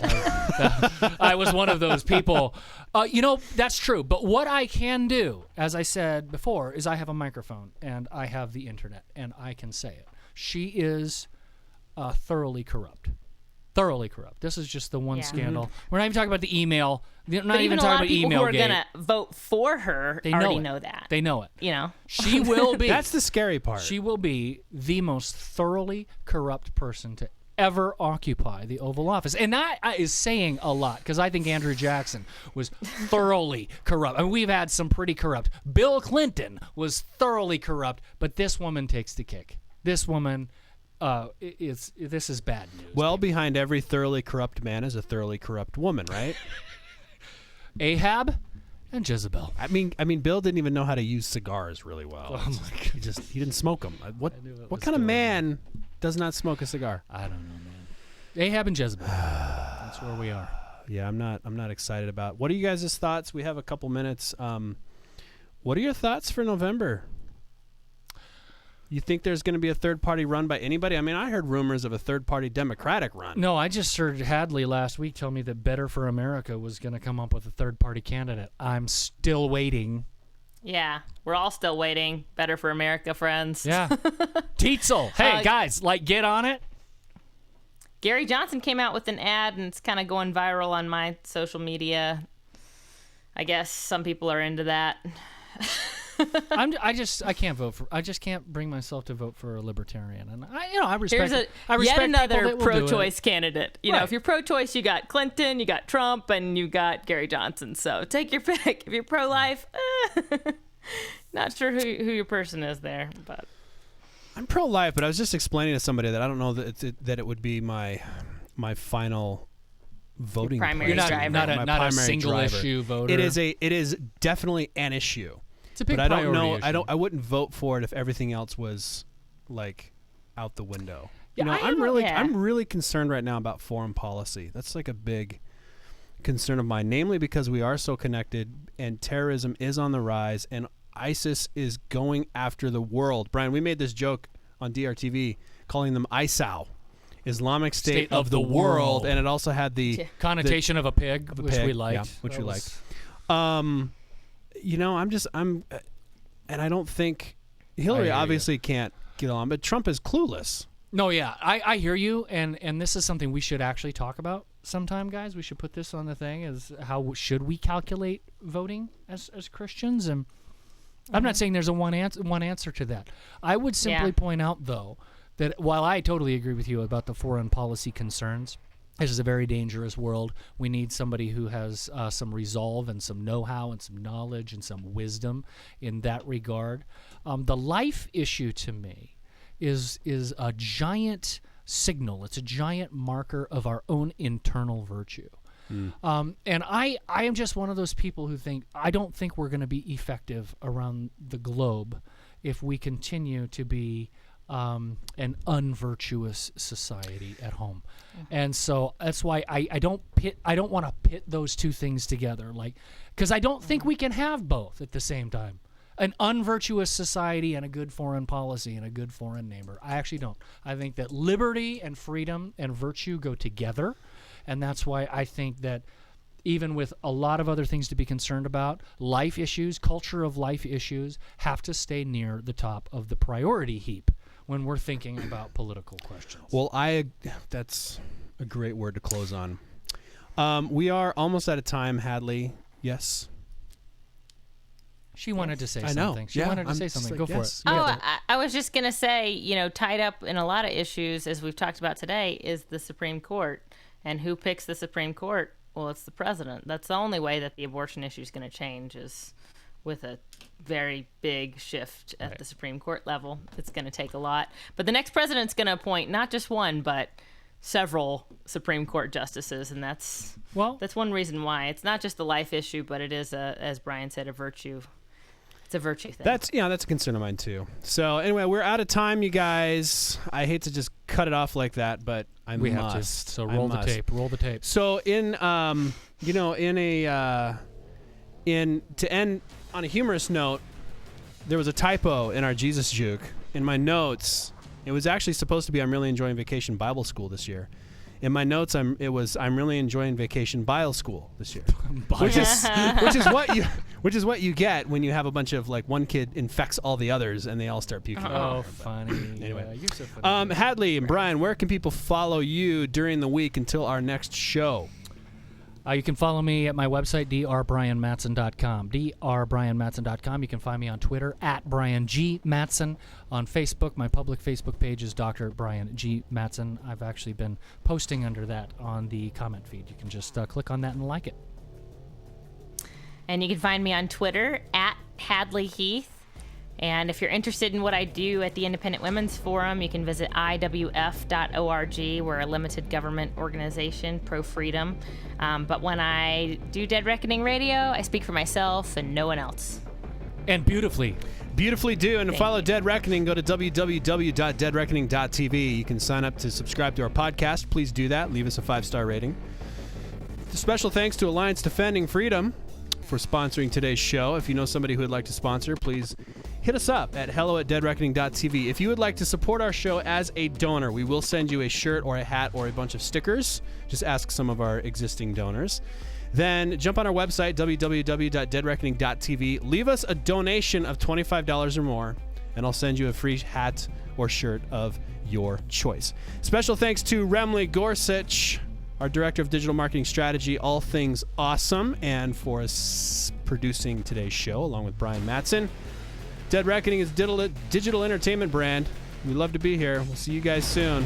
I was one of those people. That's true. But what I can do, as I said before, is I have a microphone and I have the internet and I can say it. She is thoroughly corrupt. Thoroughly corrupt. This is just the one Yeah. scandal. We're not even talking about the email. We're not But even even a talking lot about of people who email are gate. gonna vote for her They already know it. know that. They know it. You know, She will be. That's the scary part. She will be the most thoroughly corrupt person to ever occupy the Oval Office. And that is saying a lot, because I think Andrew Jackson was thoroughly corrupt. I mean, we've had some pretty corrupt. Bill Clinton was thoroughly corrupt, but this woman takes the cake. This woman, this is bad news. Well, behind every thoroughly corrupt man is a thoroughly corrupt woman, right? Ahab and Jezebel. I mean, Bill didn't even know how to use cigars really well. Oh my God. He didn't smoke them. What knew it what was kind of going man does not smoke a cigar? I don't know, man. Ahab and Jezebel. That's where we are. Yeah, I'm not excited about. What are you guys' thoughts? We have a couple minutes. What are your thoughts for November? You think there's going to be a third party run by anybody? I mean, I heard rumors of a third party Democratic run. No, I just heard Hadley last week tell me that Better for America was going to come up with a third-party candidate. I'm still waiting. yeah, we're all still waiting. Better for America, friends. Yeah. Tietzel. Hey, guys, get on it. Gary Johnson came out with an ad, and it's kind of going viral on my social media. I guess some people are into that. I can't vote for. I just can't bring myself to vote for a libertarian, and I respect. Here's I respect yet another people that will do it. pro-choice candidate. You know, Right. if you're pro-choice, you got Clinton, you got Trump, and you got Gary Johnson. So take your pick. If you're pro-life, not sure who your person is there, but I'm pro-life, but I was just explaining to somebody that I don't know that it would be my final voting primary place. driver. You're not a primary single driver. issue voter. It is definitely an issue. It's a big But I don't know. priority I wouldn't vote for it if everything else was like out the window. Yeah, I'm yeah. really concerned right now about foreign policy. That's like a big concern of mine, namely because we are so connected and terrorism is on the rise and ISIS is going after the world. Brian, we made this joke on DRTV calling them ISAO, Islamic State of the world, and it also had the connotation of a pig, of a which pig, we liked. yeah, which That we was- liked. And I don't think Hillary hear you. obviously can't get on, but Trump is clueless. No, yeah, I hear you, and this is something we should actually talk about sometime, guys. We should put this on the thing: is how should we calculate voting as Christians? And I'm not saying there's a one answer to that. I would simply point out, though, that while I totally agree with you about the foreign policy concerns, this is a very dangerous world. We need somebody who has some resolve and some know-how and some knowledge and some wisdom in that regard. The life issue to me is a giant signal. It's a giant marker of our own internal virtue. And I am just one of those people who I don't think we're going to be effective around the globe if we continue to be an unvirtuous society at home. And so that's why I don't want to pit those two things together, because I don't think we can have both at the same time. An unvirtuous society and a good foreign policy and a good foreign neighbor. I actually don't. I think that liberty and freedom and virtue go together, and that's why I think that even with a lot of other things to be concerned about, life issues, culture of life issues, have to stay near the top of the priority heap when we're thinking about political questions. Well, that's a great word to close on. We are almost out of time, Hadley. Yes. She wanted to say I know. something. She Yeah, wanted to I'm say just something. like, Go for yes. it. Oh, I was just going to say, tied up in a lot of issues, as we've talked about today, is the Supreme Court. And who picks the Supreme Court? Well, it's the president. That's the only way that the abortion issue is going to change, is with a very big shift at the Supreme Court level. It's going to take a lot. But the next president's going to appoint not just one, but several Supreme Court justices. And that's one reason why. It's not just a life issue, but it is, as Brian said, a virtue. It's a virtue thing. That's a concern of mine too. So anyway, we're out of time, you guys. I hate to just cut it off like that, but We must. have to. So roll the tape. Roll the tape. So to end on a humorous note, there was a typo in our Jesus Juke. In my notes, it was actually supposed to be I'm really enjoying Vacation Bible School this year. In my notes, I'm really enjoying Vacation Bible School this year, which is Which is what you get when you have a bunch of, like, one kid infects all the others and they all start puking. Oh, funny. Anyway. Yeah, you're so funny. Hadley and Brian, where can people follow you during the week until our next show? You can follow me at my website, drbrianmatson.com. drbrianmatson.com. You can find me on Twitter, at Brian G. Matson. On Facebook, my public Facebook page is Dr. Brian G. Matson. I've actually been posting under that on the comment feed. You can just click on that and like it. And you can find me on Twitter, at Hadley Heath. And if you're interested in what I do at the Independent Women's Forum, you can visit iwf.org. We're a limited government organization, pro-freedom. But when I do Dead Reckoning Radio, I speak for myself and no one else. And beautifully. Beautifully do. And to follow Dead Reckoning, go to www.deadreckoning.tv. You can sign up to subscribe to our podcast. Please do that. Leave us a 5-star rating. Special thanks to Alliance Defending Freedom for sponsoring today's show. If you know somebody who would like to sponsor, please hit us up at hello@deadreckoning.tv. If you would like to support our show as a donor, we will send you a shirt or a hat or a bunch of stickers. Just ask some of our existing donors. Then jump on our website, www.deadreckoning.tv. Leave us a donation of $25 or more, and I'll send you a free hat or shirt of your choice. Special thanks to Remley Gorsuch, our Director of Digital Marketing Strategy, All Things Awesome, and for producing today's show, along with Brian Matson. Dead Reckoning is a digital entertainment brand. We love to be here. We'll see you guys soon.